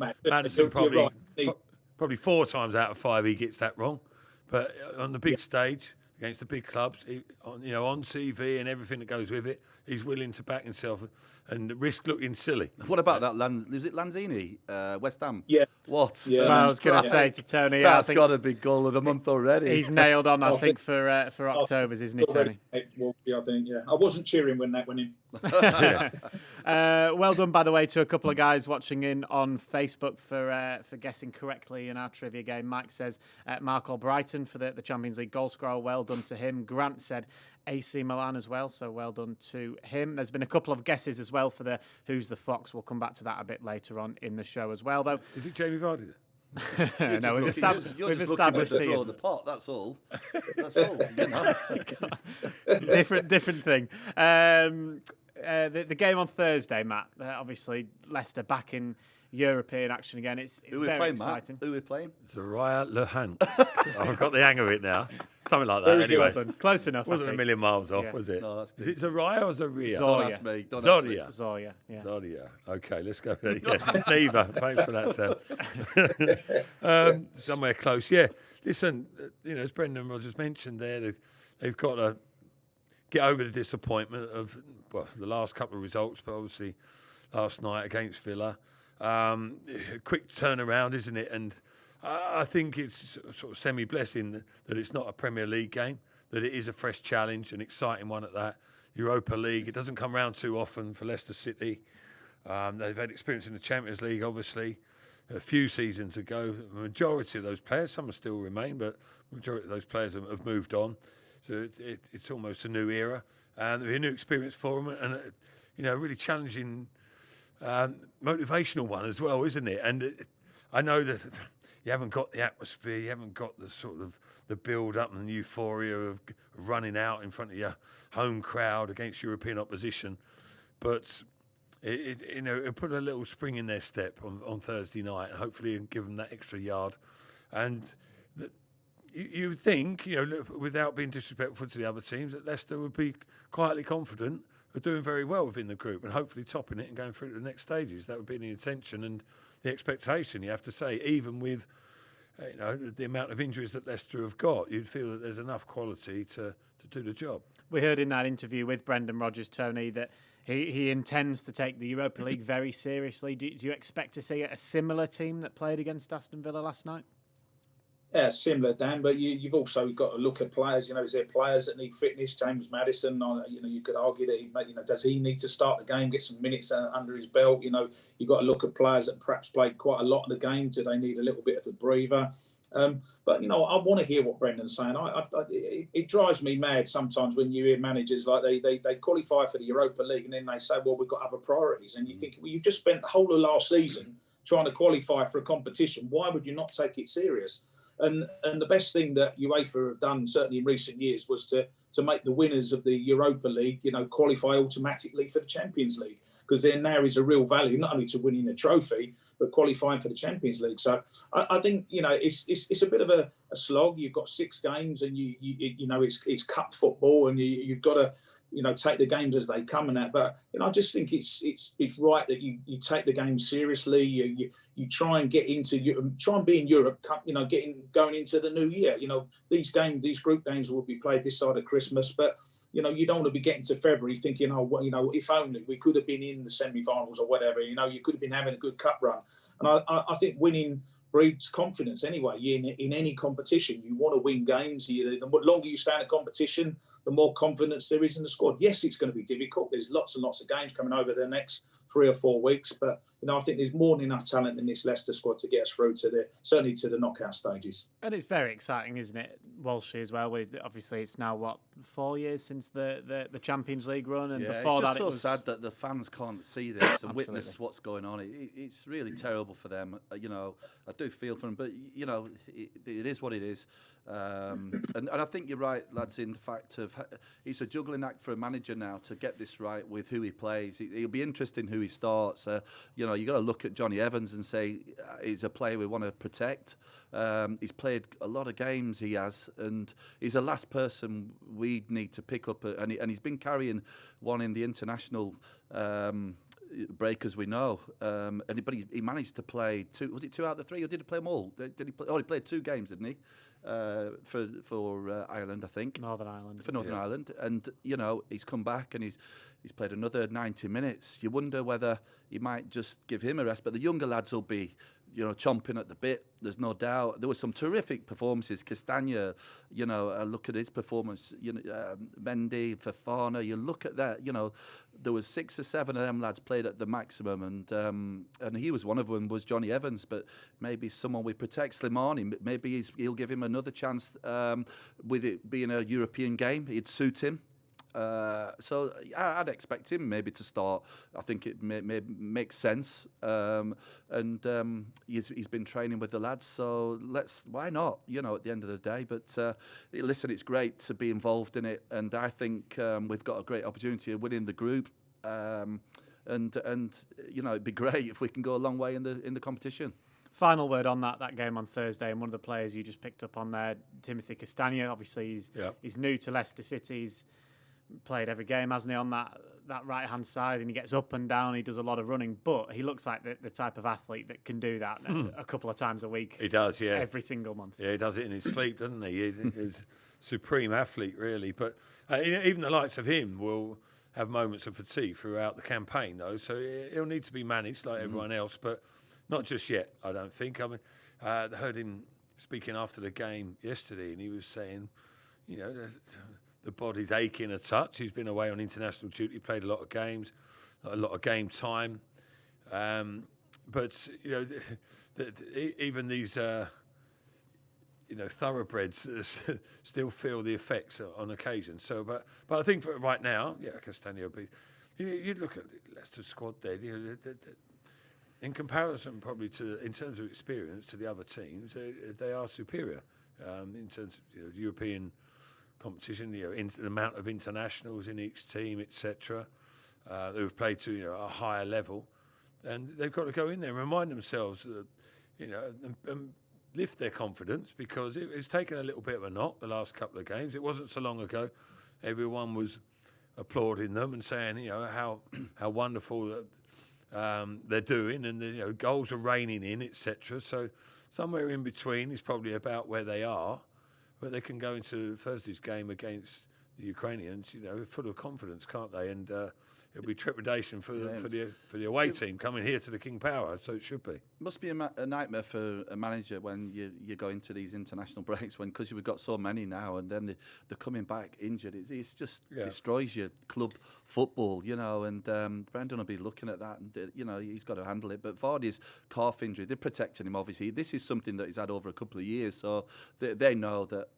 probably 4 times out of 5 he gets that wrong. But on the big stage, against the big clubs, on TV and everything that goes with it, he's willing to back himself and risk looking silly. What about that? Was it Lanzini, West Ham? Yeah. What? Yeah. Well, I was going to say to Tony, that's got a big goal of the month already. He's nailed on, I think, for October's, isn't he, Tony? I think, yeah. I wasn't cheering when that went in. Well done, by the way, to a couple of guys watching in on Facebook for guessing correctly in our trivia game. Mike says Mark Albrighton for the Champions League goal scorer. Well done to him. Grant said AC Milan as well, so well done to him. There's been a couple of guesses as well for the Who's the Fox. We'll come back to that a bit later on in the show as well, though. Is it Jamie Vardy? No, we've established the draw of the pot. That's all. That's all. Different thing. The game on Thursday, Matt. Obviously, Leicester back in European action again. It's very exciting. Who are we playing? Zariah Lehant. I've got the hang of it now. Something like that, anyway. Close enough. Wasn't a million miles off, was it? No, is it Zariah or Zaria? Don't ask me. Zoria. Yeah. Zoria. Okay, let's go. Neither. Thanks for that, Sam. Somewhere close. Yeah. Listen, as Brendan Rodgers mentioned there, they've got to get over the disappointment of the last couple of results, but obviously last night against Villa. Quick turnaround, isn't it? And I think it's sort of semi-blessing that it's not a Premier League game, that it is a fresh challenge, an exciting one at that. Europa League, it doesn't come round too often for Leicester City. They've had experience in the Champions League, obviously, a few seasons ago. The majority of those players, some still remain, but the majority of those players have moved on. So it's almost a new era. And it'll be a new experience for them, and a really challenging, motivational one as well, isn't it? And I know that you haven't got the atmosphere, you haven't got the sort of the build-up and the euphoria of running out in front of your home crowd against European opposition, but it'll put a little spring in their step on Thursday night, and hopefully give them that extra yard. And you would think, without being disrespectful to the other teams, that Leicester would be quietly confident of doing very well within the group and hopefully topping it and going through to the next stages. That would be the intention and the expectation, you have to say, even with the amount of injuries that Leicester have got. You'd feel that there's enough quality to do the job. We heard in that interview with Brendan Rodgers, Tony, that he intends to take the Europa League very seriously. Do you expect to see a similar team that played against Aston Villa last night? Yeah, similar, Dan. But you've also got to look at players. Is there players that need fitness? James Maddison. You could argue that does he need to start the game, get some minutes under his belt? You've got to look at players that perhaps played quite a lot of the game. Do they need a little bit of a breather? But I want to hear what Brendan's saying. It drives me mad sometimes when you hear managers like they qualify for the Europa League and then they say, well, we've got other priorities. And you think, well, you've just spent the whole of last season trying to qualify for a competition. Why would you not take it serious? And the best thing that UEFA have done, certainly in recent years, was to make the winners of the Europa League, qualify automatically for the Champions League. because then there is a real value, not only to winning the trophy, but qualifying for the Champions League. So I think, it's a bit of a slog. You've got 6 games and it's cup football and you've got to, take the games as they come and that. But, I just think it's right that you take the game seriously. You try and get into, try and be in Europe, going into the new year. These group games will be played this side of Christmas, but, you don't want to be getting to February thinking, if only we could have been in the semi-finals or whatever. You could have been having a good cup run. And I think winning breeds confidence anyway. In any competition, you want to win games. The longer you stay in a competition, the more confidence there is in the squad. Yes, it's going to be difficult. There's lots and lots of games coming over the next 3 or 4 weeks, but I think there's more than enough talent in this Leicester squad to get us through certainly to the knockout stages. And it's very exciting, isn't it, Walshy, as well? Obviously, it's now 4 years since the Champions League run, and before it's that, so it was sad that the fans can't see this and witness what's going on. It's really terrible for them. I do feel for them, but it is what it is. And I think you're right, lads, in the fact of it's a juggling act for a manager now to get this right with who he plays. It'll be interesting who he starts. You got to look at Johnny Evans and say he's a player we want to protect. He's played a lot of games, he has, and he's the last person we need to pick up. And he's been carrying one in the international break, as we know. But he managed to play 2. Was it 2 out of the 3, or did he play them all? Did he play? Oh, he played 2 games, didn't he? For Ireland, I think. Northern Ireland. For Northern Ireland. And, he's come back and he's played another 90 minutes. You wonder whether he might just give him a rest. But the younger lads will be, chomping at the bit. There's no doubt. There were some terrific performances. Castagna, look at his performance. Mendy, Fofana, you look at that. There was 6 or 7 of them lads played at the maximum, and he was one of them. Was Johnny Evans, but maybe someone we protect. Slimani, maybe he'll give him another chance. With it being a European game, it'd suit him. So I'd expect him maybe to start. I think it may makes sense, and he's been training with the lads. So why not? At the end of the day. But listen, it's great to be involved in it, and I think we've got a great opportunity of winning the group. And it'd be great if we can go a long way in the competition. Final word on that game on Thursday, and one of the players you just picked up on there, Timothy Castagna. Obviously, he's new to Leicester City. He's played every game, hasn't he, on that right hand side, and he gets up and down. He does a lot of running, but he looks like the type of athlete that can do that a couple of times a week. He does, yeah, every single month. Yeah, he does it in his sleep, doesn't he? He's a supreme athlete, really. But even the likes of him will have moments of fatigue throughout the campaign, though. So he'll need to be managed like everyone else, but not just yet, I don't think. I mean, I heard him speaking after the game yesterday, and he was saying, the body's aching a touch. He's been away on international duty, played a lot of games, a lot of game time. But even these thoroughbreds still feel the effects on occasion. So, but I think for right now, Castagna will be. You look at the Leicester squad there. In comparison, probably in terms of experience to the other teams, they are superior in terms of European competition, the amount of internationals in each team, etc. Who've played to a higher level, and they've got to go in there and remind themselves that and lift their confidence, because it's taken a little bit of a knock the last couple of games. It wasn't so long ago everyone was applauding them and saying how wonderful they're doing, and the goals are raining in, etc. So somewhere in between is probably about where they are. But they can go into Thursday's game against the Ukrainians, full of confidence, can't they? And it'll be trepidation for the away team coming here to the King Power, so it should be. Must be a nightmare for a manager when you go into these international breaks, because you've got so many now, and then they're coming back injured. It's just destroys your club football, and Brendan will be looking at that, and he's got to handle it. But Vardy's calf injury, they're protecting him, obviously. This is something that he's had over a couple of years, so they know that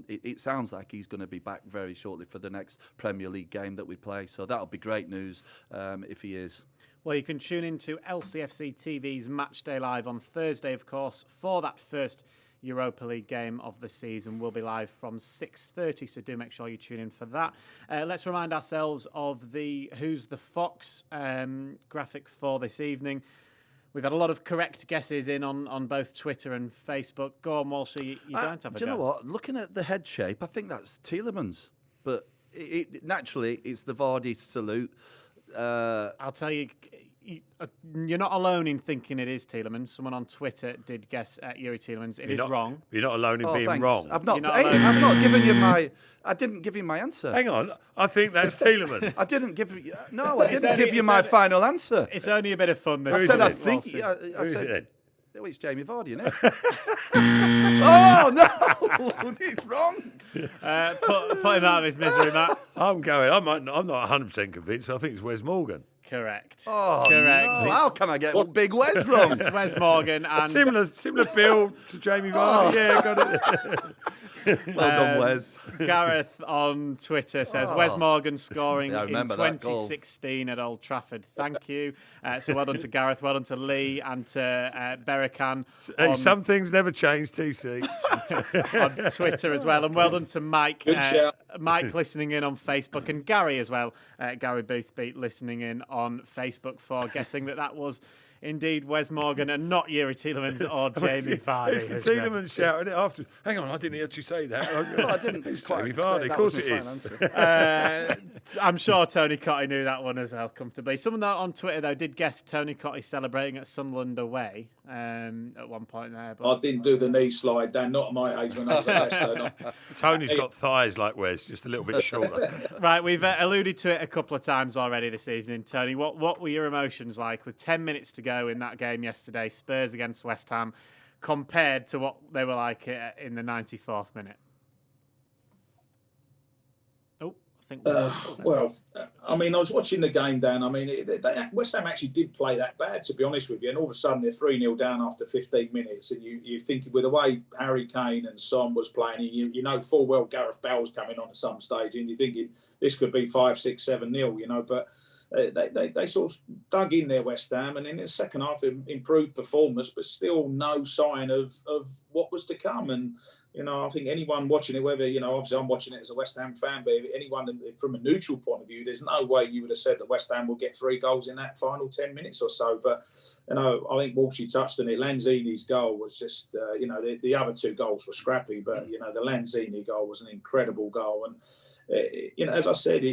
it sounds like he's going to be back very shortly for the next Premier League game that we play, so that'll be great news if he is. Well, you can tune into LCFC TV's Matchday Live on Thursday, of course, for that first Europa League game of the season. Will be live from 6:30, so do make sure you tune in for that. Let's remind ourselves of the Who's the Fox graphic for this evening. We've had a lot of correct guesses in on both Twitter and Facebook. Go on, Walshy, you don't have a do you know what? Looking at the head shape, I think that's Tielemans. But naturally, it's the Vardy salute. I'll tell you, you're not alone in thinking it is Tielemans. Someone on Twitter did guess Yuri Tielemans. It is wrong. You're not alone in being wrong. I've not given you my. I didn't give you my answer. Hang on, I think that's Tielemans. I didn't give you. No, I didn't give you my final answer. It's only a bit of fun. I said I think. I said. Oh, it's Jamie Vardy, isn't it? Oh no, he's wrong. Put him out of his misery, Matt. I'm not 100% convinced. I think it's Wes Morgan. Correct. Oh, correct. No. How can I get Big Wes wrong? It's Wes Morgan and similar build to Jamie Vardy. Yeah, got it. Well done, Wes. Gareth on Twitter says Wes Morgan scoring in 2016 at Old Trafford. Thank you. So well done to Gareth, well done to Lee and to Berican. Some things never change, TC. On Twitter as well. And well done to Mike. Mike listening in on Facebook, and Gary as well. Gary Boothbeat listening in on Facebook for guessing that was indeed Wes Morgan and not Yuri Tielemans or Jamie Vardy. It's the Tielemans shouting it after. Hang on, I didn't hear you say that. No, I didn't. It's Jamie Vardy. Of course it is. I'm sure Tony Cotty knew that one as well, comfortably. Someone on Twitter, though, did guess Tony Cotty celebrating at Sunderland away at one point there. But I didn't do the knee slide, Dan, not at my age when I was at Leicester. Tony's got thighs like Wes, just a little bit shorter. Right, we've alluded to it a couple of times already this evening. Tony, what were your emotions like with 10 minutes to go in that game yesterday, Spurs against West Ham, compared to what they were like in the 94th minute? Well, I mean, I was watching the game, Dan. I mean, West Ham actually did play that bad, to be honest with you. And all of a sudden, they're 3-0 down after 15 minutes. And you think with the way Harry Kane and Son was playing, you know full well Gareth Bale's coming on at some stage. And you're thinking this could be 5-6, 7-0, you know. But they sort of dug in there, West Ham. And in the second half, improved performance, but still no sign of what was to come. And you know, I think anyone watching it, whether, you know, obviously I'm watching it as a West Ham fan, but anyone from a neutral point of view, there's no way you would have said that West Ham will get 3 goals in that final 10 minutes or so. But, you know, I think Walshy touched on it. Lanzini's goal was just, you know, the other 2 goals were scrappy, but, you know, the Lanzini goal was an incredible goal. And, you know, as I said,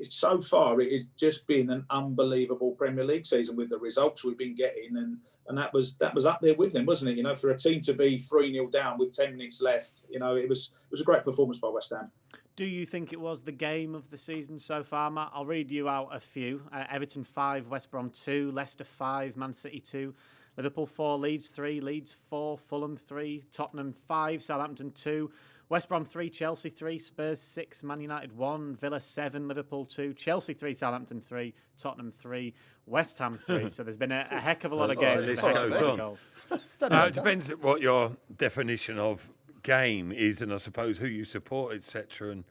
so far it has just been an unbelievable Premier League season with the results we've been getting, and that was up there with them, wasn't it? You know, for a team to be 3-0 down with 10 minutes left, you know, it was a great performance by West Ham. Do you think it was the game of the season so far, Matt? I'll read you out a few. Everton 5, West Brom 2, Leicester 5, Man City 2, Liverpool 4, Leeds 3, Leeds 4, Fulham 3, Tottenham 5, Southampton 2, West Brom 3, Chelsea 3, Spurs 6, Man United 1, Villa 7, Liverpool 2, Chelsea 3, Southampton 3, Tottenham 3, West Ham 3. So there's been a heck of a lot of games. This goes on. It depends what your definition of game is, and I suppose who you support, etc. And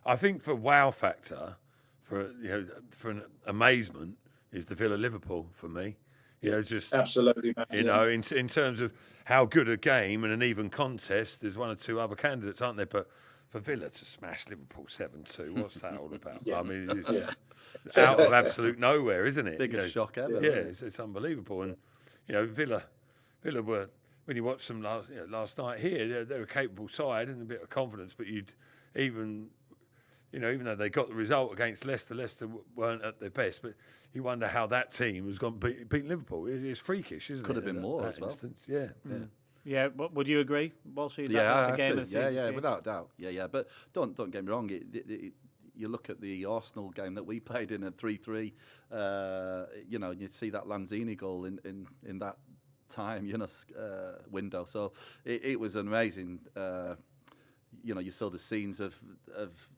I think for wow factor, for an amazement, is the Villa Liverpool for me. You know, just absolutely, man. You know, in terms of how good a game and an even contest, there's 1 or 2 other candidates, aren't there? But for Villa to smash Liverpool 7-2, what's that all about? I mean, it's just out of absolute nowhere, isn't it? Biggest shock ever. Yeah, it's unbelievable. And you know, Villa were, when you watched them last night here, they're a capable side and a bit of confidence. But even though they got the result against Leicester weren't at their best. But you wonder how that team has gone beat Liverpool. It's freakish, isn't it? Could have been more as well. Instance. Yeah. Yeah, would you agree, Walshy? Yeah, the game of the season? Yeah, without doubt. Yeah. But don't get me wrong. You look at the Arsenal game that we played in at 3-3. You know, you see that Lanzini goal in that time, window. So it was an amazing. You know, you saw the scenes of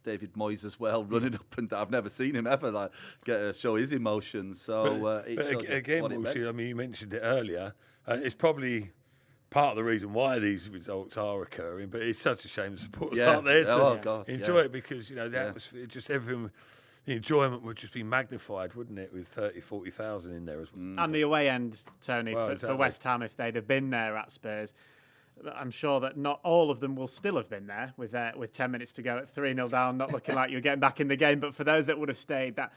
David Moyes as well running up and down. I've never seen him ever show his emotions. So again, Walshy, I mean, you mentioned it earlier. It's probably part of the reason why these results are occurring. But it's such a shame the supporters aren't there to enjoy it, because you know the atmosphere, just everything. The enjoyment would just be magnified, wouldn't it, with 30,000-40,000 in there as well. And the away end, Tony, for West Ham, if they'd have been there at Spurs. I'm sure that not all of them will still have been there with 10 minutes to go at 3-0 down, not looking like you were getting back in the game. But for those that would have stayed, that,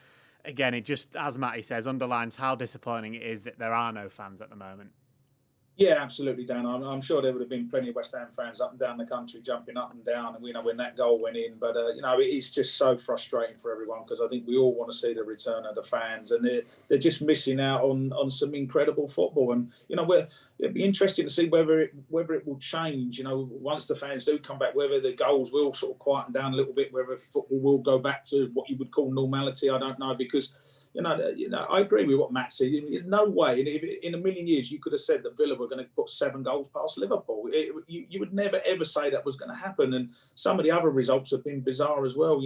again, it just, as Matty says, underlines how disappointing it is that there are no fans at the moment. Yeah, absolutely, Dan. I'm sure there would have been plenty of West Ham fans up and down the country jumping up and down, and when that goal went in. But it is just so frustrating for everyone, because I think we all want to see the return of the fans, and they're just missing out on some incredible football. And it'd be interesting to see whether it will change. Once the fans do come back, whether the goals will sort of quieten down a little bit, whether football will go back to what you would call normality. I don't know, because. I agree with what Matt said. There's no way in a million years you could have said that Villa were going to put 7 goals past Liverpool. You would never ever say that was going to happen. And some of the other results have been bizarre as well.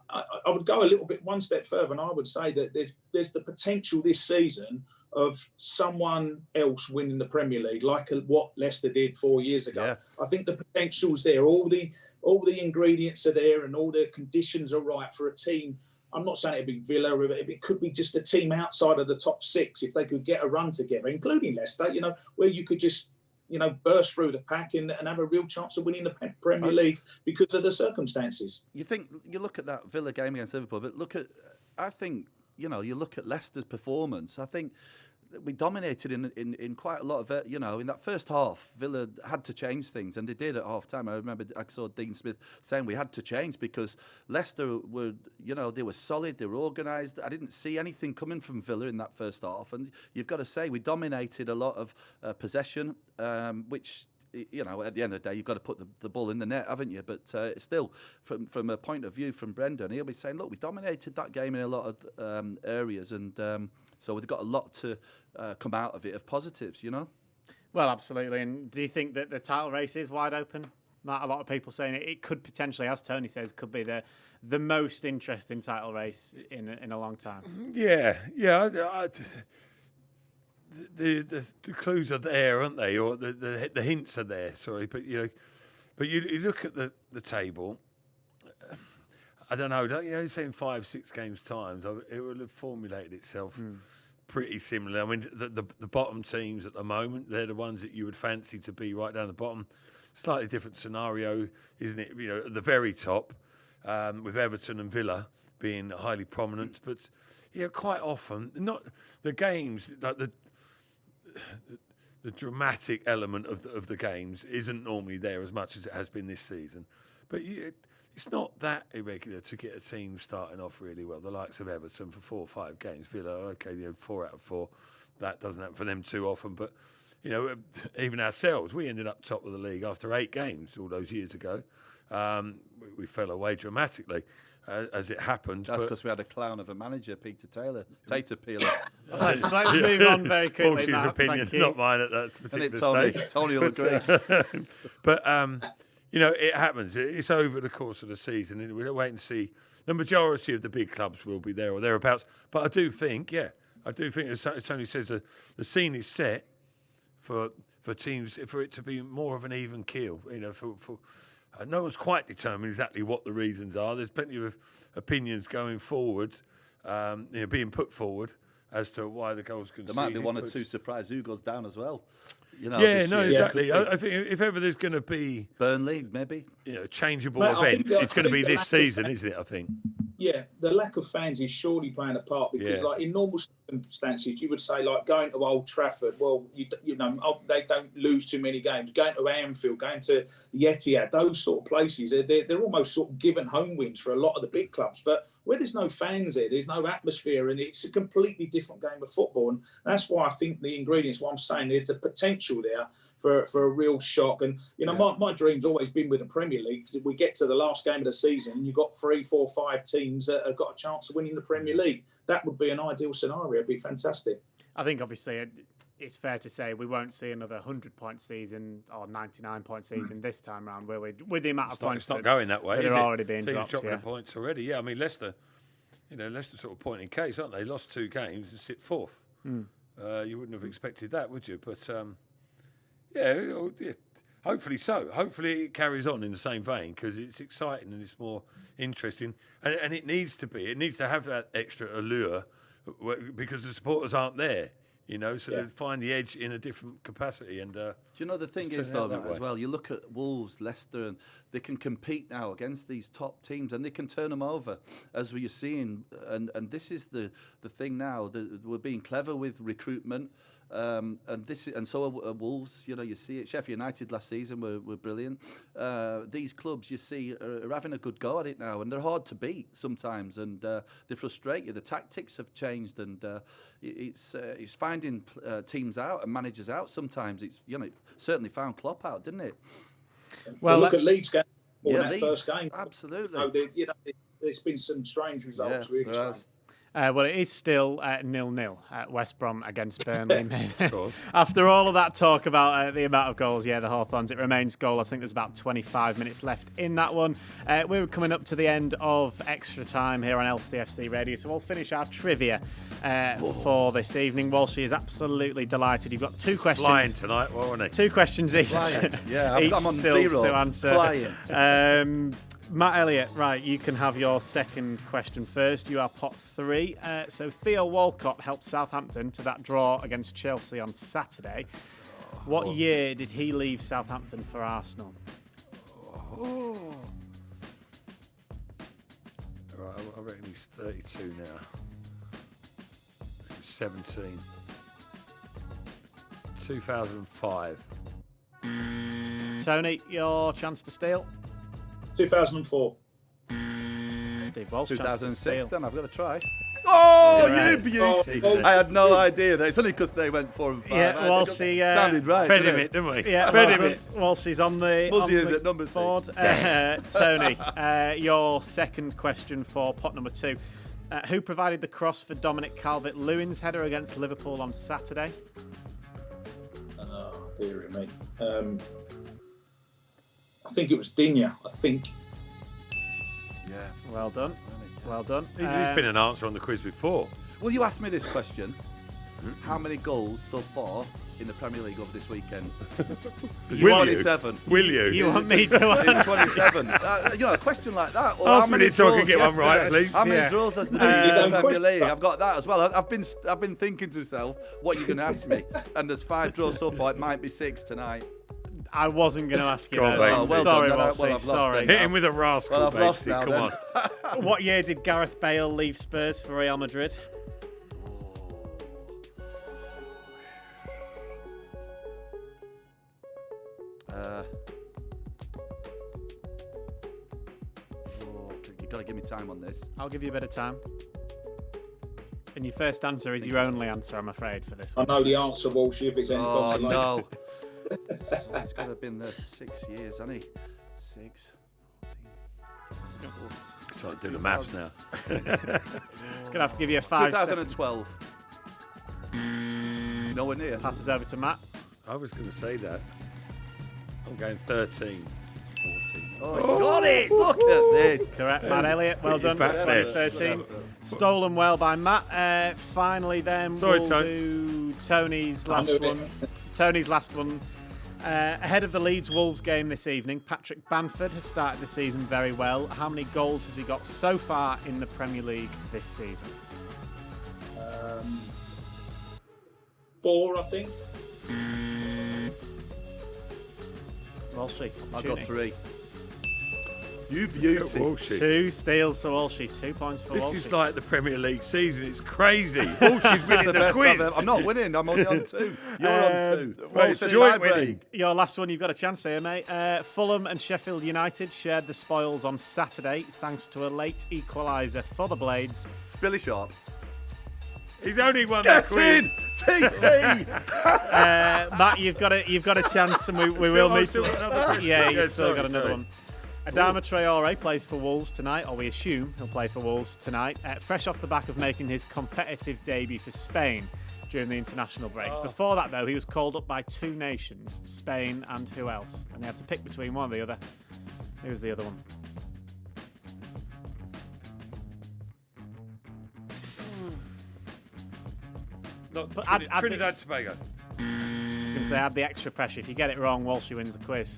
I would go a little bit one step further, and I would say that there's the potential this season of someone else winning the Premier League, like what Leicester did 4 years ago. Yeah. I think the potential's there. All the ingredients are there, and all the conditions are right for a team. I'm not saying it'd be Villa, it could be just a team outside of the top 6 if they could get a run together, including Leicester, where you could just, burst through the pack and have a real chance of winning the Premier League because of the circumstances. You look at that Villa game against Liverpool, but I think, you look at Leicester's performance, I think we dominated in quite a lot of it. In that first half, Villa had to change things, and they did at half time. I remember I saw Dean Smith saying we had to change because Leicester were, they were solid, they were organised. I didn't see anything coming from Villa in that first half, and you've got to say we dominated a lot of possession, which. At the end of the day, you've got to put the ball in the net, haven't you? But still, from a point of view from Brendan, he'll be saying, look, we dominated that game in a lot of areas, and so we've got a lot to come out of it of positives, Well, absolutely. And do you think that the title race is wide open? Matt, a lot of people saying it could potentially, as Tony says, could be the most interesting title race in a long time. Yeah. The clues are there, aren't they? Or the hints are there. Sorry, but you look at the table. I don't know. Saying 5-6 games times, it will have formulated itself pretty similar. I mean, the bottom teams at the moment, they're the ones that you would fancy to be right down the bottom. Slightly different scenario, isn't it? At the very top, with Everton and Villa being highly prominent, but quite often not the games like the dramatic element of the games isn't normally there as much as it has been this season. But it's not that irregular to get a team starting off really well. The likes of Everton for 4 or 5 games. Villa, okay, 4 out of 4. That doesn't happen for them too often. But, even ourselves, we ended up top of the league after 8 games all those years ago. We fell away dramatically. As it happened. That's because we had a clown of a manager, Peter Taylor. Peeler. Let's move on very quickly, Paul's opinion, not mine at that particular stage. Tony will agree. But, it happens. It's over the course of the season, and we'll wait and see. The majority of the big clubs will be there or thereabouts. But I do think, as Tony says, the scene is set for teams, for it to be more of an even keel, for no one's quite determined exactly what the reasons are. There's plenty of opinions going forward, being put forward as to why the goals conceded. There might be 1 or 2 surprise who goes down as well. Exactly. I think if ever there's going to be Burnley, maybe changeable events, it's going to be this season, isn't it? I think. Yeah, the lack of fans is surely playing a part because, like in normal circumstances, you would say like going to Old Trafford. Well, they don't lose too many games. Going to Anfield, going to the Etihad, those sort of places, they're almost sort of given home wins for a lot of the big clubs. But where there's no fans there's no atmosphere, and it's a completely different game of football. And that's why I think the ingredients, what I'm saying, there's the potential there for a real shock. And, my dream's always been with the Premier League. We get to the last game of the season and you've got 3, 4, 5 teams that have got a chance of winning the Premier League. That would be an ideal scenario. It'd be fantastic. I think, obviously, it's fair to say we won't see another 100-point season or 99-point season this time round, will we? With the amount of points it's not going that way. They're already being Teams dropped. Dropping points already. Yeah, I mean Leicester. Leicester sort of point in case, aren't they? Lost 2 games and sit 4th. You wouldn't have expected that, would you? But hopefully so. Hopefully it carries on in the same vein because it's exciting and it's more interesting. And it needs to be. It needs to have that extra allure because the supporters aren't there. You know, so they find the edge in a different capacity. And do you know the thing is though, Matt, as well? You look at Wolves, Leicester, and they can compete now against these top teams, and they can turn them over, as we're seeing. And this is the thing now. We're being clever with recruitment. And so are Wolves. You know, you see it. Sheffield United last season were brilliant. These clubs you see are having a good go at it now, and they're hard to beat sometimes, and they frustrate you. The tactics have changed, and it's finding teams out and managers out. Sometimes it certainly found Klopp out, didn't it? Well, look at Leeds game. Leeds, first game. Absolutely. There's been some strange results. Really strange. Well, it is still 0-0 at West Brom against Burnley. After all of that talk about the amount of goals, the Hawthorns, it remains goal. I think there's about 25 minutes left in that one. We're coming up to the end of extra time here on LCFC Radio, so we'll finish our trivia for this evening. Walshy is absolutely delighted. You've got 2 questions. Flying tonight, wasn't he? 2 questions each. Yeah, each I'm on still 0. to answer. Flying. Matt Elliott, right, you can have your second question first. You are pot 3. So Theo Walcott helped Southampton to that draw against Chelsea on Saturday. What year did he leave Southampton for Arsenal? Right, I reckon he's 32 now. He's 17. 2005. Tony, your chance to steal. 2004. Steve Walsh, 2006, then I've got to try. Oh, you beauty! I had no idea that. It's only because they went 4 and 5. Yeah, Walshy sounded right. Fed him it, didn't we? Yeah, fed him it. Walshy's on the Muzzy is at number 6. Tony, your second question for pot number 2. Who provided the cross for Dominic Calvert-Lewin's header against Liverpool on Saturday? Oh, dear me. I think it was Digne. Yeah. Well done. Well done. He's been an answer on the quiz before. Will you ask me this question? How many goals so far in the Premier League over this weekend? 27. Will you? You want me to answer? 27. A question like that. Or Ask how many me so I draws can get one right, please. How many draws has there been in the Premier League? I've got that as well. I've been thinking to myself, what are you going to ask me? And there's 5 draws so far. It might be 6 tonight. I wasn't going to ask you that. Well Sorry, done. Walshy. Well, I've lost Sorry. Hit him with a rascal, I've lost basically. now, Come on. What year did Gareth Bale leave Spurs for Real Madrid? You've got to give me time on this. I'll give you a bit of time. And your first answer is your only answer, I'm afraid, for this one. I know the answer, Walshy, if it's any consolation. No. It's got to have been 6 years, hasn't he? 6, 14. Trying to do the maths now. Gonna have to give you a 5. 2012. Nowhere near. Passes over to Matt. I was going to say that. I'm going 13. 14. Oh, he's got it! Look at this. Correct, Matt Elliott. Well done. Back there. 13. Stolen well by Matt. Finally, then we'll do Tony's last one. Tony's last one. Ahead of the Leeds Wolves game this evening, Patrick Bamford has started the season very well. How many goals has he got so far in the Premier League this season? 4, I think. Walshy. I got 3. You beauty. 2 steals to Walshy. 2 points for Walshy. This is like the Premier League season. It's crazy. Walshy's winning the quiz. I'm not winning. I'm only on 2. You're on 2. Well, it's a joint tie break. winning. Your last one, you've got a chance here, mate. Fulham and Sheffield United shared the spoils on Saturday thanks to a late equaliser for the Blades. Billy Sharp. He's only won Get the quiz. in! TV! Matt, you've got a chance, and we will need to. Yeah, you've still got another one. Adama Traore plays for Wolves tonight, or we assume he'll play for Wolves tonight, fresh off the back of making his competitive debut for Spain during the international break. Before that, though, he was called up by 2 nations, Spain and who else? And they had to pick between one or the other. Who was the other one? Trinidad and Tobago. I was going to say, add the extra pressure. If you get it wrong, Walshy wins the quiz.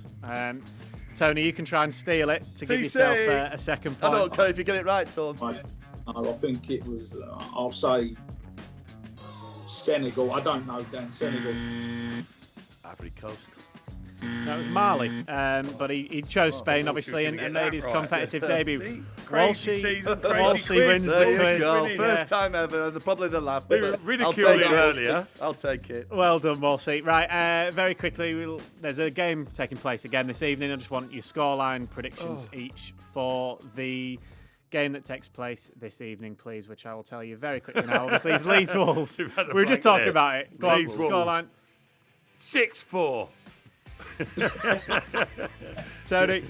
Tony, you can try and steal it to give yourself a second point. I don't care if you get it right, Tom. I think it was, I'll say Senegal. I don't know, Dan. Senegal. Ivory Coast. That was Mali, but he chose Spain, obviously, and made his competitive debut. Walshy wins the quiz. First time ever, and probably the last. We were ridiculing it earlier. I'll take it. Well done, Walshy. Right, very quickly, there's a game taking place again this evening. I just want your scoreline predictions each for the game that takes place this evening, please, which I will tell you very quickly now. Obviously, it's Leeds Wolves. We were just talking about it. Go on, scoreline. 6-4. Tony?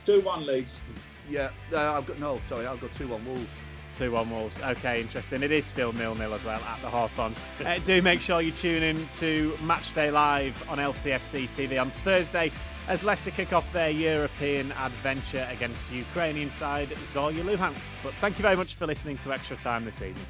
2-1 Leeds. Yeah, I'll go 2-1 Wolves. 2-1 Wolves. Okay, interesting. It is still 0-0 as well at the Hawthorns. Do make sure you tune in to Matchday Live on LCFC TV on Thursday as Leicester kick off their European adventure against Ukrainian side Zorya Luhansk. But thank you very much for listening to Extra Time this evening.